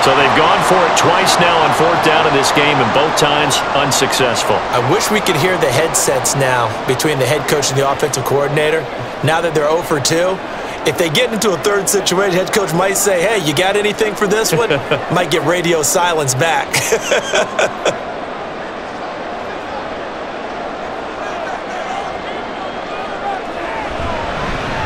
So they've gone for it twice now on 4th down in this game, and both times unsuccessful. I wish we could hear the headsets now between the head coach and the offensive coordinator. Now that they're 0 for 2, if they get into a third situation, head coach might say, hey, you got anything for this one? Might get radio silence back.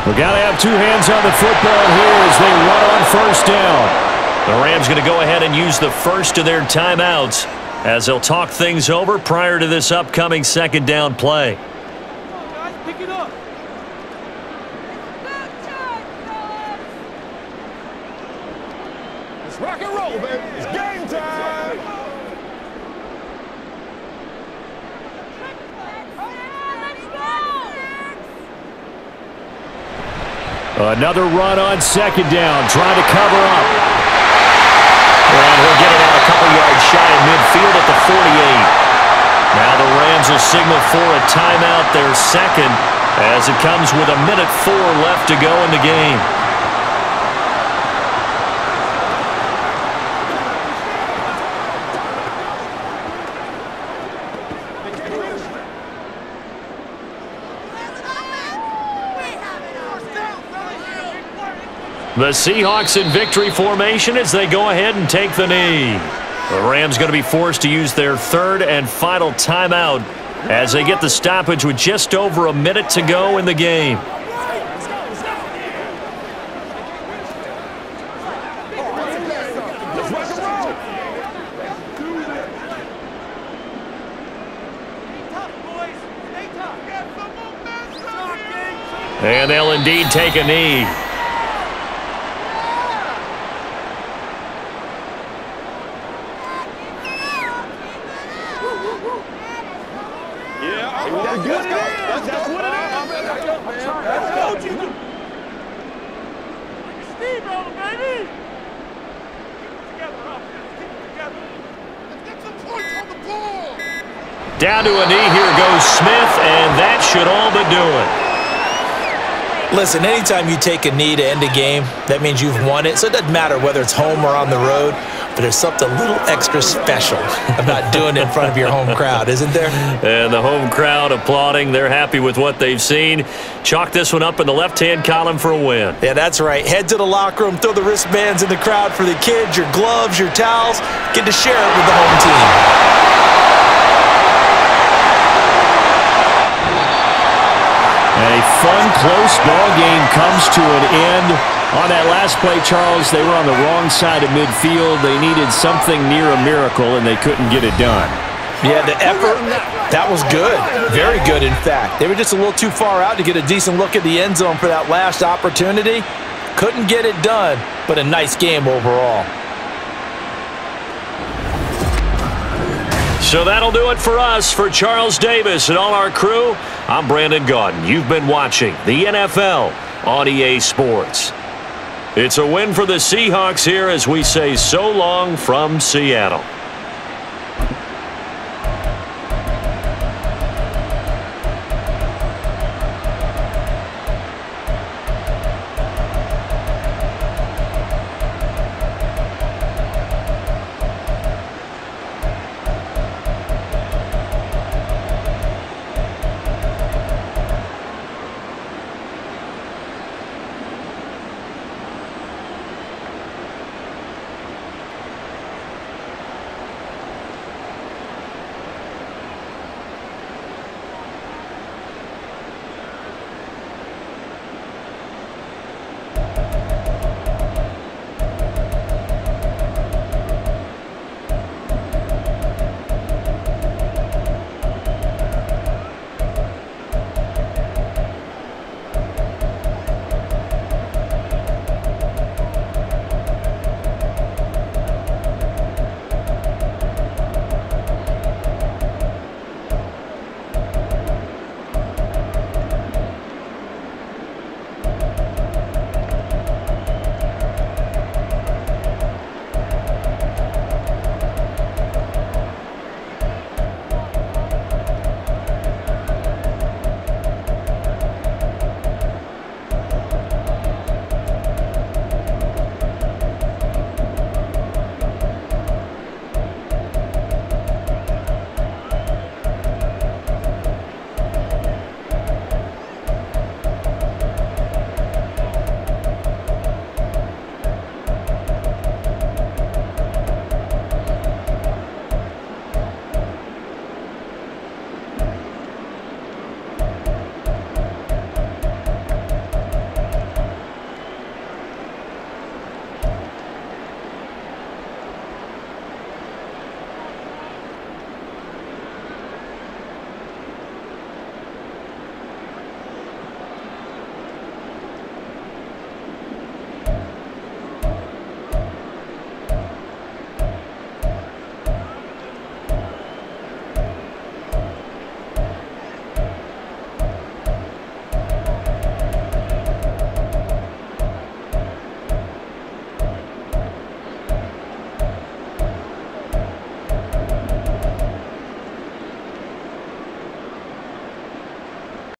We got to have 2 hands on the football here as they run on 1st down. The Rams going to go ahead and use the first of their timeouts as they'll talk things over prior to this upcoming 2nd down play. Pick it up. It's rock and roll, baby. It's game time. Another run on 2nd down, trying to cover up. And he'll get it out a couple yards shy of midfield at the 48. Now the Rams will signal for a timeout, their second, as it comes with 1:04 left to go in the game. The Seahawks in victory formation as they go ahead and take the knee. The Rams going to be forced to use their 3rd and final timeout as they get the stoppage with just over a minute to go in the game. And they'll indeed take a knee. Down to a knee, here goes Smith, and that should all but do it. Listen, anytime you take a knee to end a game, that means you've won it. So it doesn't matter whether it's home or on the road, but there's something a little extra special about doing it in front of your home crowd, isn't there? And the home crowd applauding. They're happy with what they've seen. Chalk this one up in the left-hand column for a win. Yeah, that's right. Head to the locker room, throw the wristbands in the crowd for the kids, your gloves, your towels. Get to share it with the home team. A fun, close ball game comes to an end. On that last play, Charles, they were on the wrong side of midfield. They needed something near a miracle, and they couldn't get it done. Yeah, the effort, that was good. Very good, in fact. They were just a little too far out to get a decent look at the end zone for that last opportunity. Couldn't get it done, but a nice game overall. So that'll do it for us. For Charles Davis and all our crew, I'm Brandon Gaudin. You've been watching the NFL on EA Sports. It's a win for the Seahawks here as we say so long from Seattle.